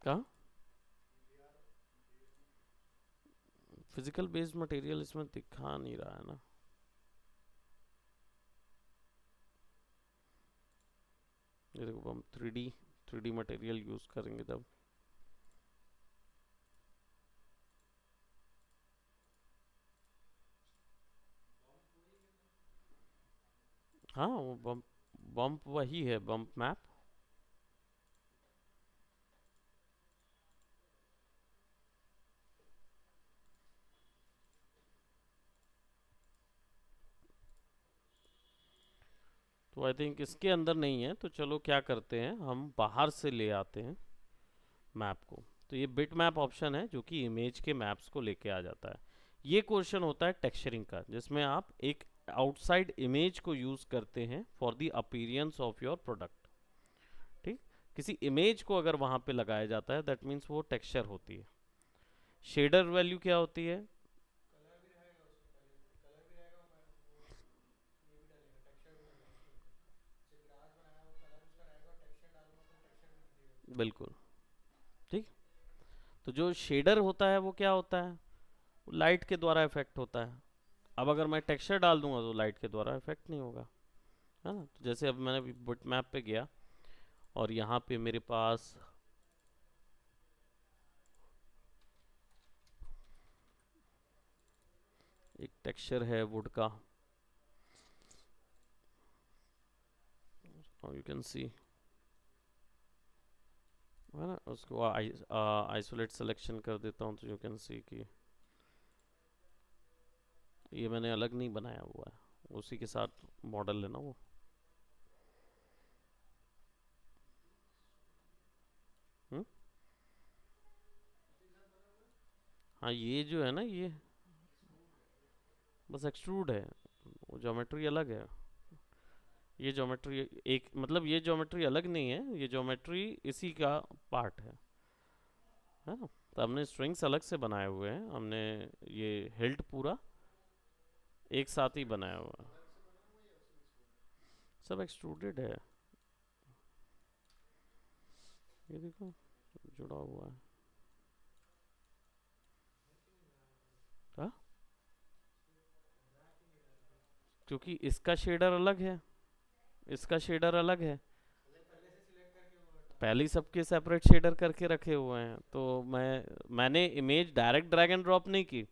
कहाँ? फिजिकल बेस्ड मटेरियल इसमें दिखा नहीं रहा है ना। ये देखो, हम 3D मटेरियल यूज करेंगे तब। हाँ, वो बम्प बम्प वही है, बम्प मैप। तो आई थिंक इसके अंदर नहीं है, तो चलो क्या करते हैं, हम बाहर से ले आते हैं मैप को। तो ये बिट मैप ऑप्शन है जो कि इमेज के मैप्स को लेके आ जाता है। ये क्वेश्चन होता है टेक्सचरिंग का, जिसमें आप एक आउटसाइड इमेज को यूज करते हैं for the appearance of your product. ठीक, किसी इमेज को अगर वहां पे लगाया जाता है, दैट मीन्स वो टेक्सचर होती है। शेडर वैल्यू क्या होती है? बिल्कुल, ठीक। तो जो शेडर होता है वो क्या होता है? वो लाइट के द्वारा इफेक्ट होता है। अब अगर मैं टेक्सचर डाल दूंगा तो लाइट के द्वारा इफेक्ट नहीं होगा, है ना। तो जैसे अब मैंने बिट मैप पे गया और यहाँ पे मेरे पास एक टेक्सचर है वुड का, और यू कैन सी, है ना, उसको आइसोलेट सिलेक्शन कर देता हूँ, तो यू कैन सी कि ये मैंने अलग नहीं बनाया हुआ है, उसी के साथ मॉडल है ना वो। हुँ? हाँ, ये जो है ना, ये बस एक्सट्रूड है, वो ज्योमेट्री अलग है। ये ज्योमेट्री एक, मतलब ये ज्योमेट्री अलग नहीं है, ये ज्योमेट्री इसी का पार्ट है ना। तो हमने स्ट्रिंग्स अलग से बनाए हुए हैं, हमने ये हिल्ट पूरा एक साथ ही बनाया हुआ है, सब एक्सट्रूडेड है। ये देखो, जुड़ा हुआ है। हाँ, क्योंकि इसका शेडर अलग है, इसका शेडर अलग है। पहले ही सबके सेपरेट शेडर करके रखे हुए हैं, तो मैंने image direct drag and drop नहीं की।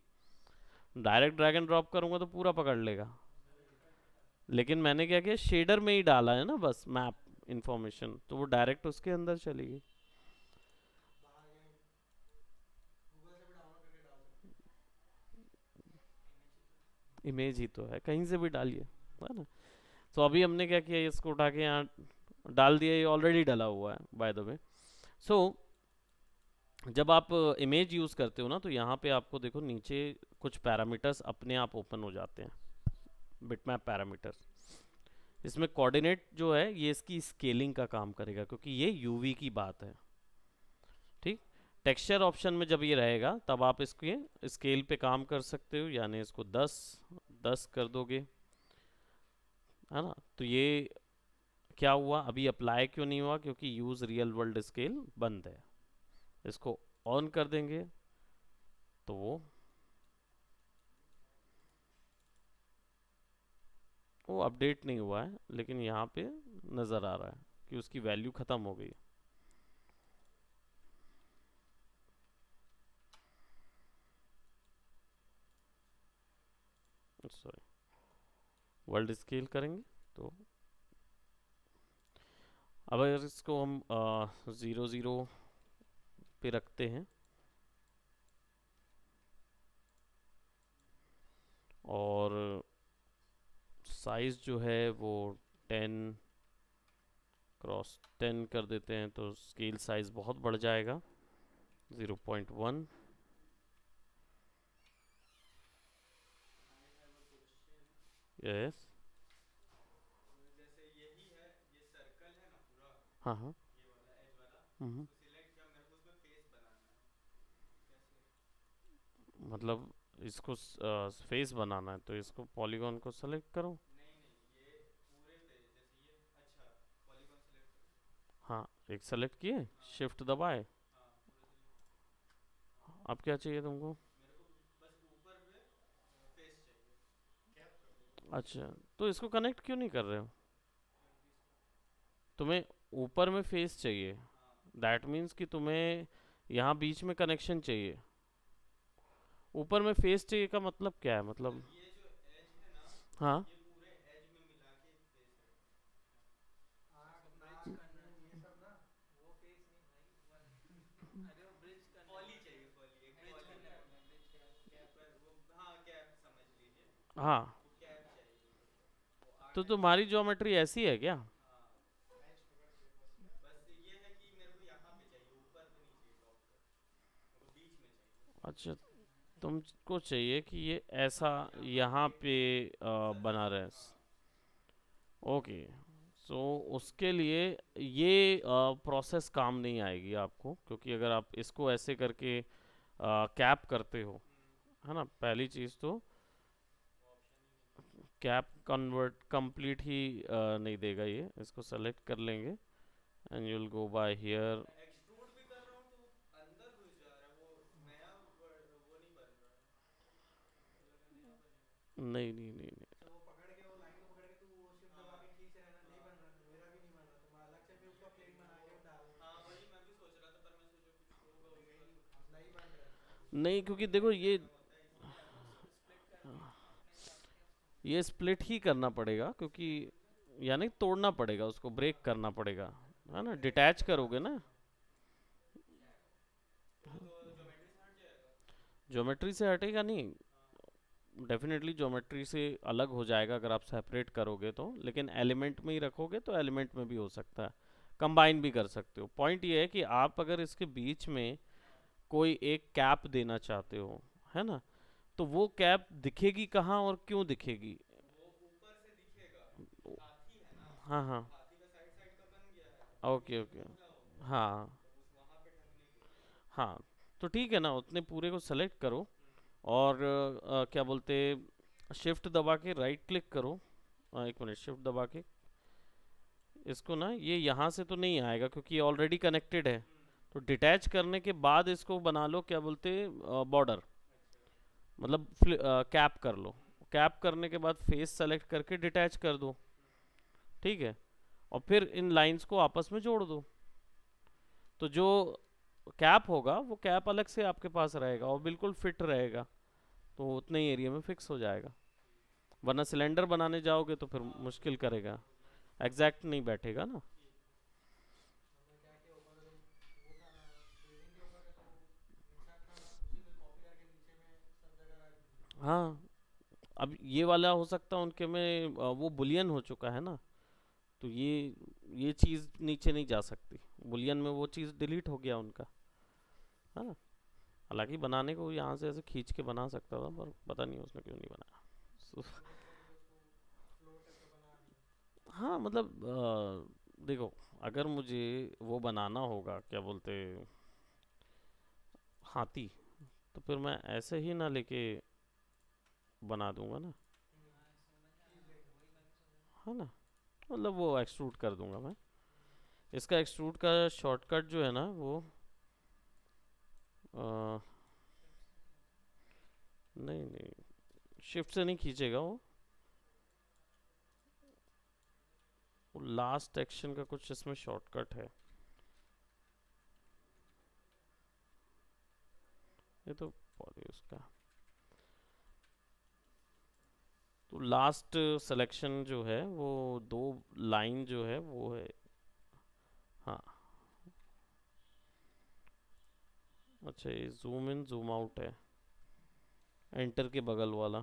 डायरेक्ट ड्रैग एंड ड्रॉप करूंगा तो पूरा पकड़ लेगा, लेकिन मैंने क्या किया, शेडर में ही डाला है ना बस मैप इंफॉर्मेशन, तो वो डायरेक्ट उसके अंदर चली गई। इमेज ही तो है, कहीं से भी डालिए, है ना। तो अभी हमने क्या किया, इसको उठा के यहाँ डाल दिया, ये ऑलरेडी डला हुआ है बाय द वे। सो जब आप इमेज यूज़ करते हो ना, तो यहाँ पे आपको देखो नीचे कुछ पैरामीटर्स अपने आप ओपन हो जाते हैं, बिटमैप पैरामीटर्स। इसमें कोऑर्डिनेट जो है ये इसकी स्केलिंग का काम करेगा, क्योंकि ये यूवी की बात है। ठीक। टेक्सचर ऑप्शन में जब ये रहेगा तब आप इसके स्केल पे काम कर सकते हो, यानी इसको 10 कर दोगे, है ना। तो ये क्या हुआ, अभी अप्लाई क्यों नहीं हुआ, क्योंकि यूज रियल वर्ल्ड स्केल बंद है। इसको ऑन कर देंगे तो वो अपडेट नहीं हुआ है, लेकिन यहाँ पे नज़र आ रहा है कि उसकी वैल्यू ख़त्म हो गई। सॉरी, वर्ल्ड स्केल करेंगे तो अब अगर इसको हम 0 0 पे रखते हैं और साइज जो है वो 10 क्रॉस 10 कर देते हैं, तो स्केल साइज बहुत बढ़ जाएगा, 0.1। यस। हाँ हाँ। हम्म। मतलब इसको फेस बनाना है तो इसको पॉलीगॉन को सेलेक्ट करो। हाँ, एक सेलेक्ट किए, शिफ्ट दबाए। अब क्या चाहिए तुमको? अच्छा, तो इसको कनेक्ट क्यों नहीं कर रहे हो? तुम्हें ऊपर में फेस चाहिए, दैट मीन्स कि तुम्हें यहाँ बीच में कनेक्शन चाहिए। ऊपर में फेस चाहिए का मतलब क्या है, मतलब? हाँ। आँख नाक मुंह ये सब ना। वो फेस नहीं भाई, अरे वो ब्रिज करने वाला है। ब्रिज करने वाला है, ब्रिज कैप कैप। हाँ, तो तुम्हारी ज्योमेट्री ऐसी है क्या? एज पकड़ के बस। अच्छा, तुमको चाहिए कि ये ऐसा यहाँ पे बना रहे। ओके। सो उसके लिए ये प्रोसेस काम नहीं आएगी आपको, क्योंकि अगर आप इसको ऐसे करके कैप करते हो, है ना, पहली चीज़ तो कैप कन्वर्ट कंप्लीट ही नहीं देगा ये। इसको सेलेक्ट कर लेंगे and you will go by here. नहीं नहीं नहीं नहीं। तो वो पकड़ के, वो लाइन को पकड़ के तू वो शिफ्ट दबा के खींच रहा है ना, नहीं बन रहा। मेरा भी नहीं बन रहा, तो मैं अलग से फिर उसका प्लेन बना के डाल रहा हूँ। नहीं बन रहा है। नहीं, क्योंकि देखो स्प्लिट करके अपने हिसाब से क्या उसको। ये स्प्लिट ही करना पड़ेगा, क्योंकि यानी तोड़ना पड़ेगा उसको, ब्रेक करना पड़ेगा, है ना, डिटैच करोगे ना। ज्योमेट्री से हटेगा नहीं, डेफिनेटली ज्योमेट्री से अलग हो जाएगा अगर आप सेपरेट करोगे तो, लेकिन एलिमेंट में ही रखोगे तो एलिमेंट में भी हो सकता है, कंबाइन भी कर सकते हो। पॉइंट ये है कि आप अगर इसके बीच में कोई एक कैप देना चाहते हो, है ना, तो वो कैप दिखेगी कहाँ और क्यों दिखेगी? हाँ हाँ। Okay okay. हाँ हाँ। तो ठीक है ना, उतने पूरे को सेलेक्ट करो और क्या बोलते, शिफ्ट दबा के राइट क्लिक करो। एक मिनट, शिफ्ट दबा के इसको ना, ये यहाँ से तो नहीं आएगा क्योंकि ये ऑलरेडी कनेक्टेड है। तो डिटैच करने के बाद इसको बना लो, क्या बोलते, बॉर्डर, मतलब कैप कर लो। कैप करने के बाद फेस सेलेक्ट करके डिटैच कर दो। ठीक है। और फिर इन लाइंस को आपस में जोड़ दो, तो जो कैप होगा वो कैप अलग से आपके पास रहेगा और बिल्कुल फिट रहेगा, तो उतने ही एरिया में फिक्स हो जाएगा। वरना सिलेंडर बनाने जाओगे तो फिर मुश्किल करेगा, एग्जैक्ट नहीं बैठेगा ना। हमने क्या किया ऊपर जो वो था ना, बेरिंग के ऊपर का जो इंसर्ट था ना, उसी को कॉपी करके नीचे में सब जगह रख दिया। हाँ, अब ये वाला हो सकता है उनके में वो बुलियन हो चुका है ना, तो ये चीज़ नीचे नहीं जा सकती। बुलियन में वो चीज़ डिलीट हो गया उनका, है ना। हालांकि बनाने को यहाँ से ऐसे खींच के बना सकता था, पर पता नहीं उसने क्यों नहीं बनाया। So, फ्लोट में भी उसको फ्लोट ऐसे बना दिया। हाँ मतलब देखो, अगर मुझे वो बनाना होगा, क्या बोलते, हाथी, तो फिर मैं ऐसे ही ना लेके बना दूंगा ना, हाँ इसमें बन जाना, है वही मैं भी सोच रहा था। ना। मतलब वो एक्सट्रूड कर दूंगा मैं। इसका एक्सट्रूड का शॉर्टकट जो है ना वो अ, शिफ्ट से नहीं होता। नहीं नहीं, शिफ्ट से नहीं खींचेगा वो लास्ट एक्शन का कुछ इसमें शॉर्टकट है। ये तो उसका तो लास्ट सिलेक्शन जो है वो दो लाइन जो है वो है। हाँ, अच्छा ये जूम इन जूम आउट है, एंटर के बगल वाला,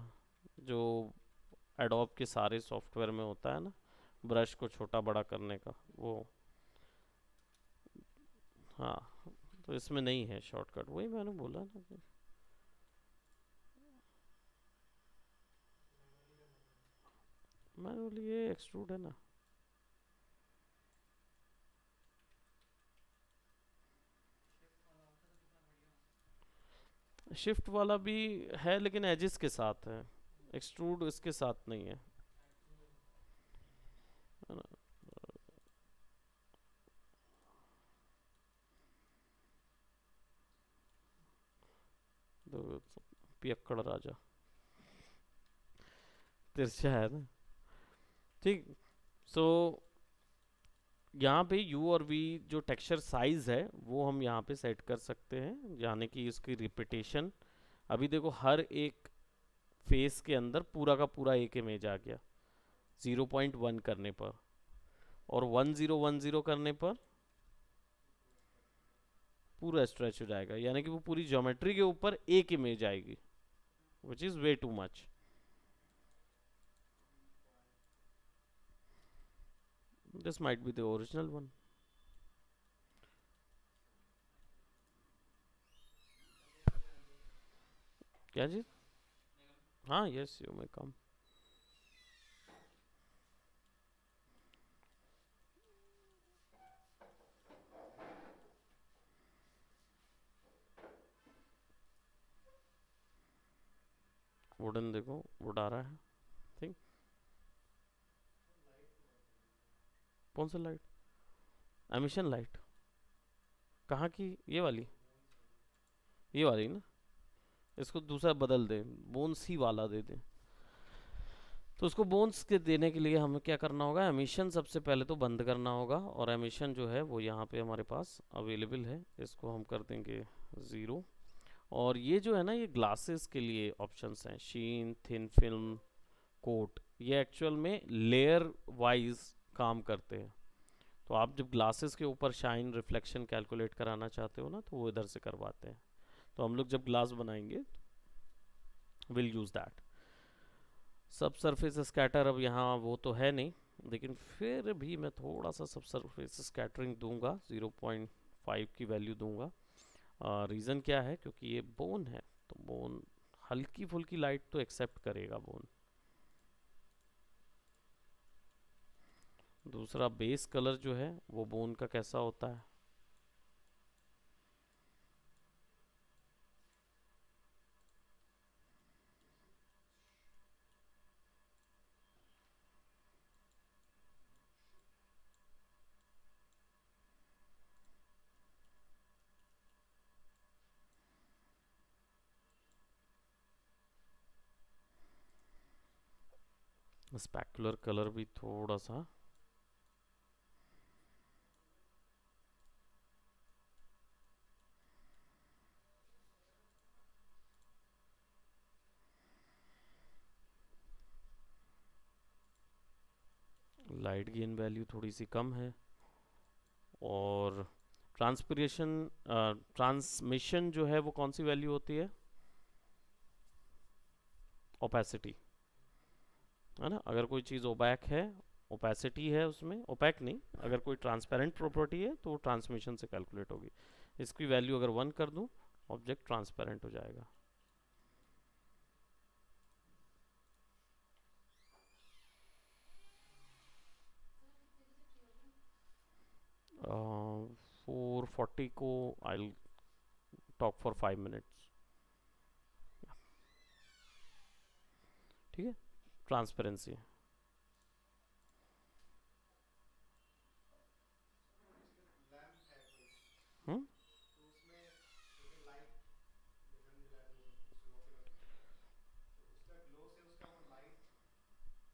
जो एडोब के सारे सॉफ्टवेयर में होता है ना, ब्रश को छोटा बड़ा करने का वो। हाँ, तो इसमें नहीं है शॉर्टकट, वही मैंने बोला ना कि मैनुअली ये एक्सट्रूड है ना। शिफ्ट वाला होता तो कितना बढ़िया होता। शिफ्ट वाला भी है लेकिन एजिस के साथ है, एक्सट्रूड इसके साथ नहीं है, है ना। तो पियक्कड़ राजा तिरछा है ना। ठीक। सो यहाँ पे u और v जो टेक्सचर साइज है वो हम यहाँ पे सेट कर सकते हैं, यानी कि इसकी रिपीटेशन। अभी देखो हर एक फेस के अंदर पूरा का पूरा एक इमेज आ गया 0.1 करने पर, और 1010 करने पर पूरा स्ट्रेच हो जाएगा, यानी कि वो पूरी ज्योमेट्री के ऊपर एक इमेज आएगी, which is way too much. This might be the original one. क्या चीज? हाँ, yes you may come. Wooden देखो, वुड आ रहा है, थिंक। कौन सा लाइट? Emission light? कहाँ की, ये वाली? ये वाली ना, इसको दूसरा बदल दे, बोन्स ही वाला दे दे। तो उसको बोन्स के देने के लिए हमें क्या करना होगा, एमिशन सबसे पहले तो बंद करना होगा, और एमिशन जो है वो यहाँ पे हमारे पास अवेलेबल है, इसको हम कर देंगे 0। और ये जो है ना, ये ग्लासेस के लिए ऑप्शंस हैं, शीन, थिन फिल्म, कोट, ये एक्चुअल में लेयर वाइज काम करते हैं। तो आप जब ग्लासेस के ऊपर शाइन रिफ्लेक्शन कैलकुलेट कराना चाहते हो ना, तो वो इधर से करवाते हैं। तो हम लोग जब ग्लास बनाएंगे विल यूज़ दैट। सब सरफेस स्कैटर अब यहाँ वो तो है नहीं, लेकिन फिर भी मैं थोड़ा सा सब सरफेस स्कैटरिंग दूंगा, 0.5 की वैल्यू दूंगा। रीज़न क्या है, क्योंकि ये बोन है, तो बोन हल्की फुल्की लाइट तो एक्सेप्ट करेगा बोन। दूसरा बेस कलर जो है वो बोन का कैसा होता है, स्पेकुलर कलर भी थोड़ा सा लाइट गेन वैल्यू थोड़ी सी कम है। और ट्रांसपिरेशन ट्रांसमिशन जो है वो कौन सी वैल्यू होती है, ओपेसिटी, है ना। अगर कोई चीज़ ओबैक है ओपेसिटी है उसमें, ओपैक नहीं, अगर कोई ट्रांसपेरेंट प्रॉपर्टी है तो वो ट्रांसमिशन से कैलकुलेट होगी। इसकी वैल्यू अगर 1 कर दूं, ऑब्जेक्ट ट्रांसपेरेंट हो जाएगा। uh, 440 को आई टॉक फॉर 5 मिनट्स। ठीक है, ट्रांसपेरेंसी। लैंप है कोई, हम्म। तो उसमें जैसे लाइट, जैसे हम जलाते हैं सुबह के वक्त, तो उसका ग्लो से उसका वो लाइट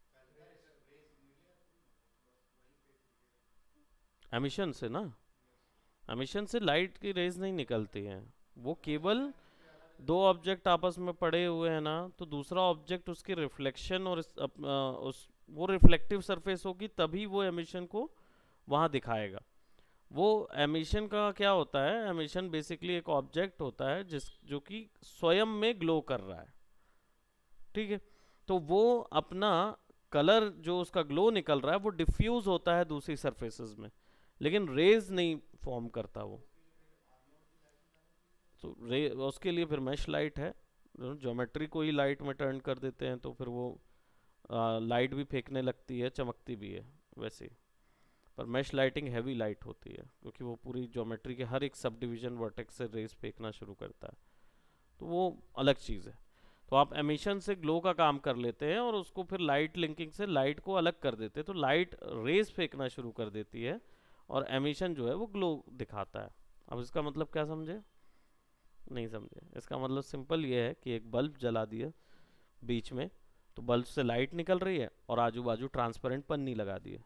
फैलता है, इसका रेस मिले आपको, बस वही फेस दिखेगा। एमिशन से ना, यस। एमिशन से लाइट की रेज नहीं निकलती हैं, वो तो वो केवल लैंप पे अलग दो रहता है। ऑब्जेक्ट आपस में पड़े हुए हैं ना, तो दूसरा ऑब्जेक्ट उसकी रिफ्लेक्शन और उस वो रिफ्लेक्टिव सरफेस होगी तभी वो एमिशन को वहाँ दिखाएगा। वो एमिशन का क्या होता है, एमिशन बेसिकली एक ऑब्जेक्ट होता है जिस जो कि स्वयं में ग्लो कर रहा है। ठीक है, तो वो अपना कलर जो उसका ग्लो निकल रहा है वो डिफ्यूज होता है दूसरी सरफेसेस में, लेकिन रेज नहीं फॉर्म करता वो। तो रे उसके लिए फिर मैश लाइट है, ज्योमेट्री को ही लाइट में टर्न कर देते हैं तो फिर वो लाइट भी फेंकने लगती है, चमकती भी है वैसे ही। पर मैश लाइटिंग हैवी लाइट होती है क्योंकि वो पूरी ज्योमेट्री के हर एक सब डिवीजन वर्टेक्स से रेस फेंकना शुरू करता है, तो वो अलग चीज़ है। तो आप एमिशन से ग्लो का काम कर लेते हैं और उसको फिर लाइट लिंकिंग से लाइट को अलग कर देते हैं, तो लाइट रेस फेंकना शुरू कर देती है और एमिशन जो है वो ग्लो दिखाता है। अब इसका मतलब क्या समझे? नहीं समझे? इसका मतलब सिंपल ये है कि एक बल्ब जला दिया बीच में, तो बल्ब से लाइट निकल रही है और आजू बाजू ट्रांसपेरेंट पन्नी लगा दी है,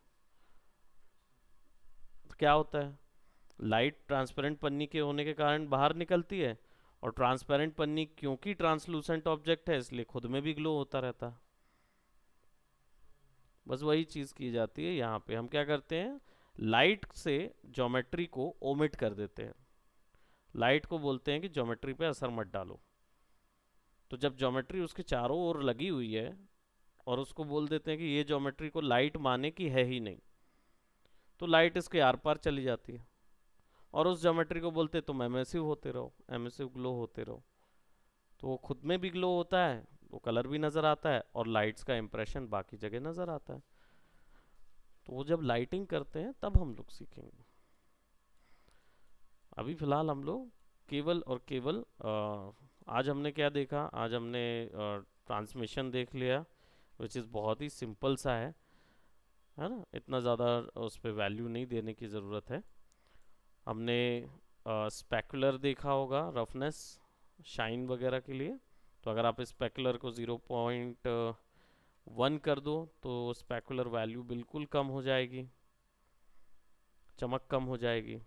तो क्या होता है, लाइट ट्रांसपेरेंट पन्नी के होने के कारण बाहर निकलती है, और ट्रांसपेरेंट पन्नी क्योंकि ट्रांसलूसेंट ऑब्जेक्ट है इसलिए खुद में भी ग्लो होता रहता है। बस वही चीज़ की जाती है यहाँ पे। हम क्या करते हैं, लाइट से ज्योमेट्री को ओमिट कर देते हैं, लाइट को बोलते हैं कि ज्योमेट्री पे असर मत डालो। तो जब ज्योमेट्री उसके चारों ओर लगी हुई है और उसको बोल देते हैं कि ये ज्योमेट्री को लाइट माने कि है ही नहीं, तो लाइट इसके आर पार चली जाती है, और उस ज्योमेट्री को बोलते तुम एमिसिव होते रहो, एमिसिव ग्लो होते रहो। तो वो खुद में भी ग्लो होता है, वो कलर भी नज़र आता है और लाइट्स का इम्प्रेशन बाकी जगह नज़र आता है। तो वो जब लाइटिंग करते हैं तब हम लोग सीखेंगे। अभी फ़िलहाल हम लोग केवल और केवल आज हमने क्या देखा, आज हमने ट्रांसमिशन देख लिया, विच इज़ बहुत ही सिंपल सा है ना, इतना ज़्यादा उस पर वैल्यू नहीं देने की ज़रूरत है। हमने स्पेकुलर देखा होगा, रफनेस, शाइन वगैरह के लिए। तो अगर आप स्पेकुलर को 0.1 कर दो तो स्पेकुलर वैल्यू बिल्कुल कम हो जाएगी, चमक कम हो जाएगी,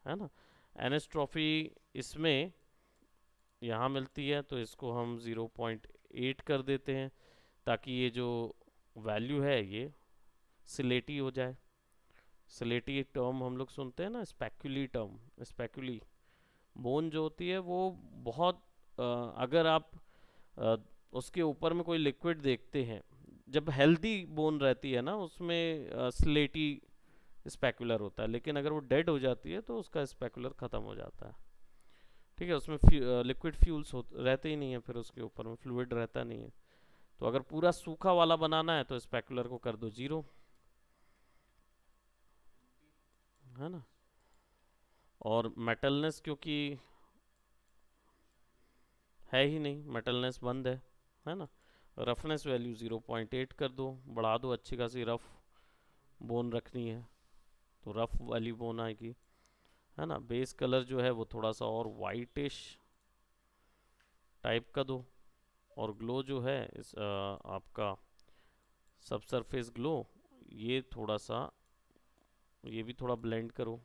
है ना। एनएस्ट्रॉफी इसमें यहाँ मिलती है तो इसको हम 0.8 कर देते हैं, ताकि ये जो वैल्यू है ये सिलेटी हो जाए। सिलेटी एक टर्म हम लोग सुनते हैं ना, स्पेक्यूली टर्म, स्पेक्यूली बोन जो होती है वो बहुत अगर आप अ, उसके ऊपर में कोई लिक्विड देखते हैं, जब हेल्दी बोन रहती है ना उसमें स्लेटी स्पेकुलर होता है, लेकिन अगर वो डेड हो जाती है तो उसका स्पेकुलर ख़त्म हो जाता है। ठीक है, उसमें लिक्विड फ्यूल्स रहते ही नहीं है, फिर उसके ऊपर में फ्लूइड रहता नहीं है। तो अगर पूरा सूखा वाला बनाना है तो स्पेकुलर को कर दो 0, है ना। और मेटलनेस क्योंकि है ही नहीं, मेटलनेस बंद है ना। रफनेस वैल्यू 0.8 कर दो, बढ़ा दो, अच्छी खासी रफ बोन रखनी है तो रफ वाली बोन आएगी, है ना। बेस कलर जो है वो थोड़ा सा और वाइटिश टाइप का दो, और ग्लो जो है इस आपका सब सरफेस ग्लो, ये थोड़ा सा, ये भी थोड़ा ब्लेंड करो।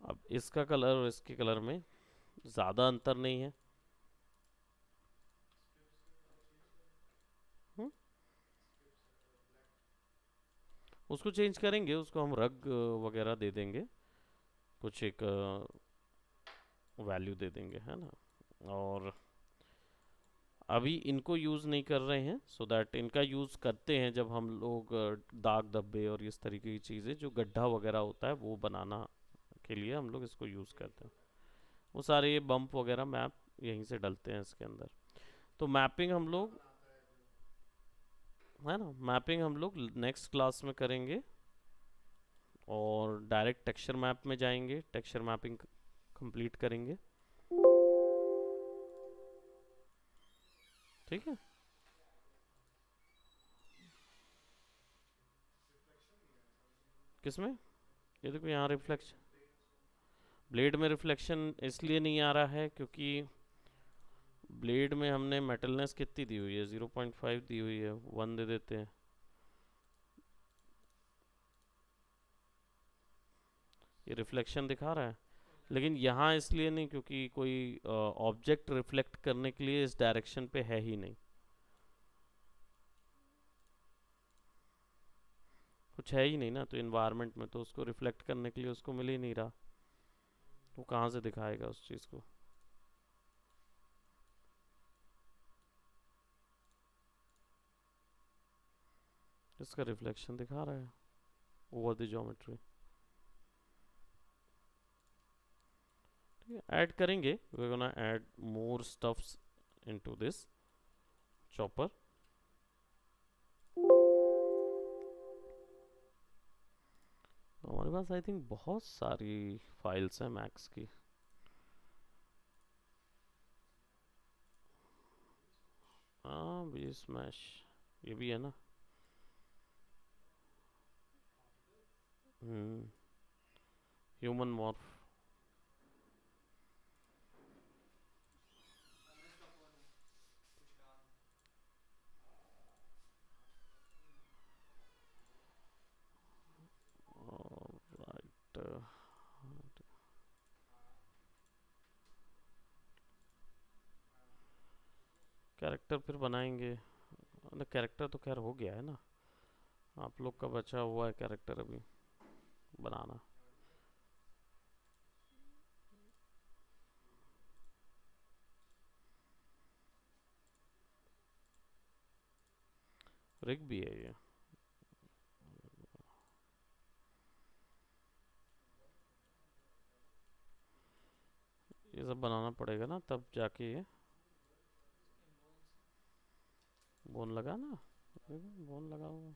अब इसका कलर और इसके कलर में ज़्यादा अंतर नहीं है। उसको चेंज करेंगे, उसको हम रग वगैरह दे देंगे, कुछ एक वैल्यू दे देंगे, है ना। और अभी इनको यूज़ नहीं कर रहे हैं, सो दैट इनका यूज़ करते हैं जब हम लोग दाग धब्बे और इस तरीके की चीज़ें जो गड्ढा वगैरह होता है वो बनाना के लिए हम लोग इसको यूज़ करते हैं। वो सारे ये बम्प वगैरह मैप यहीं से डलते हैं इसके अंदर। तो मैपिंग हम लोग, है ना, मैपिंग हम लोग नेक्स्ट क्लास में करेंगे और डायरेक्ट टेक्सचर मैप में जाएंगे, टेक्सचर मैपिंग कंप्लीट करेंगे। ठीक है। किसमें? ये देखो यहाँ रिफ्लेक्शन, ब्लेड में रिफ्लेक्शन इसलिए नहीं आ रहा है क्योंकि ब्लेड में हमने मेटलनेस कितनी दी हुई है, 0.5 दी हुई है, 1 दे देते हैं। ये रिफ्लेक्शन दिखा रहा है, लेकिन यहाँ इसलिए नहीं क्योंकि कोई ऑब्जेक्ट रिफ्लेक्ट करने के लिए इस डायरेक्शन पे है ही नहीं, कुछ है ही नहीं ना, तो इन्वायरमेंट में तो उसको रिफ्लेक्ट करने के लिए उसको मिल ही नहीं रहा, वो कहाँ से दिखाएगा उस चीज़ को। इसका रिफ्लेक्शन दिखा रहा है ओवर द ज्योमेट्री। ठीक है, ऐड करेंगे, we gonna add more stuffs into this chopper. हमारे पास आई थिंक बहुत सारी फाइल्स हैं मैक्स की। हाँ, बी स्मैश ये भी है ना। हम्म, ह्यूमन मॉर्फ। राइट, कैरेक्टर फिर बनाएंगे, मतलब कैरेक्टर तो खैर हो गया है ना, आप लोग का बचा हुआ है कैरेक्टर अभी बनाना। रिग भी है ये सब बनाना पड़ेगा ना तब जाके ये बोन लगा ना, बोन लगा हुआ।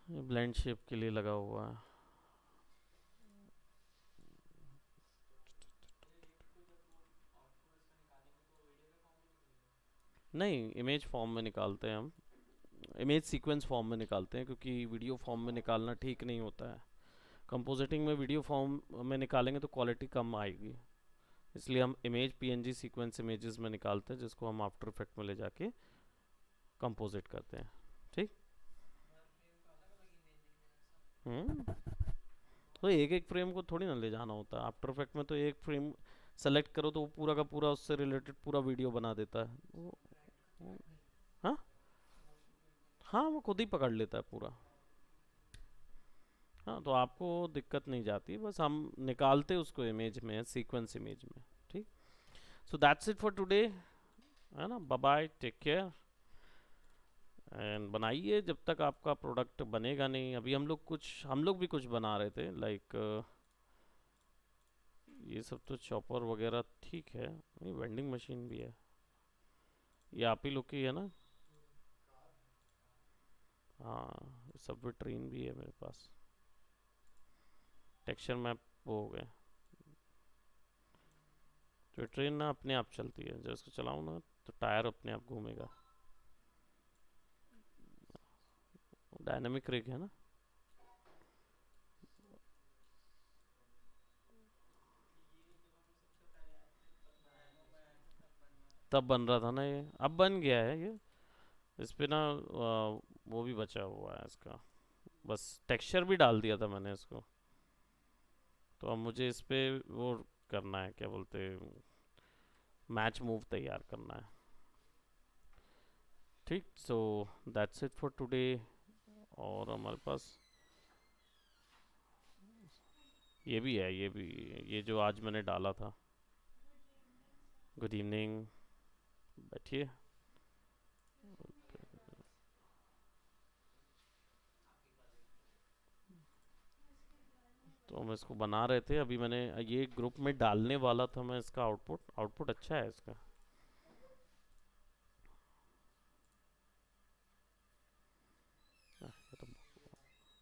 ये ब्लेंड शेप के लिए लगा हुआ है। नहीं, इमेज फॉर्म में निकालते हैं हम, इमेज सीक्वेंस फॉर्म में निकालते हैं क्योंकि वीडियो फॉर्म में निकालना ठीक नहीं होता है। कंपोजिटिंग में वीडियो फॉर्म में निकालेंगे तो क्वालिटी कम आएगी, इसलिए हम इमेज पीएनजी सीक्वेंस इमेजेस में निकालते हैं जिसको हम आफ्टर इफेक्ट में ले जाके कंपोजिट करते हैं। ठीक। हम्म, तो एक एक फ्रेम को थोड़ी ना ले जाना होता है, आफ्टर इफेक्ट में तो एक फ्रेम सेलेक्ट करो तो वो पूरा का पूरा उससे रिलेटेड पूरा वीडियो बना देता है वो- हाँ, हाँ वो खुद ही पकड़ लेता है पूरा। हाँ, तो आपको दिक्कत नहीं जाती, बस हम निकालते उसको इमेज में, सीक्वेंस इमेज में। ठीक। So that's it for today, है ना। Bye bye, take care and बनाइए जब तक आपका प्रोडक्ट बनेगा नहीं। अभी हम लोग भी कुछ बना रहे थे, लाइक ये सब तो चॉपर वगैरह ठीक है, नहीं वेंडिंग मशीन भी है, ये आप ही लोग की है ना। हाँ, सबवे ट्रेन भी है मेरे पास, टेक्सचर मैप वो हो गए। तो ट्रेन ना अपने आप चलती है, जब इसको चलाऊँ ना तो टायर अपने आप घूमेगा, डायनामिक रिग है ना। तब बन रहा था ना ये, अब बन गया है ये। इस पे ना वो भी बचा हुआ है इसका, बस टेक्सचर भी डाल दिया था मैंने इसको। तो अब मुझे इस पे वो करना है, क्या बोलते हैं, मैच मूव तैयार करना है। ठीक, so that's it for today. और हमारे पास ये भी है, ये भी, ये जो आज मैंने डाला था। गुड इवनिंग, बैठिए। तो हम इसको बना रहे थे, अभी मैंने ये ग्रुप में डालने वाला था मैं इसका आउटपुट। आउटपुट अच्छा है इसका।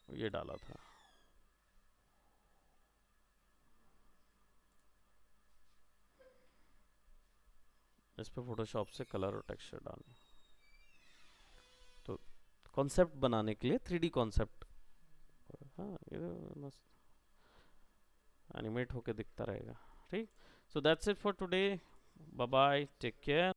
ये ये डाला था। इस पे फोटोशॉप से कलर और टेक्सचर डालना। तो कॉन्सेप्ट बनाने के लिए 3D कॉन्सेप्ट, हाँ ये तो मस्त एनिमेट होके दिखता रहेगा। ठीक, so that's it for today. Bye bye, take care.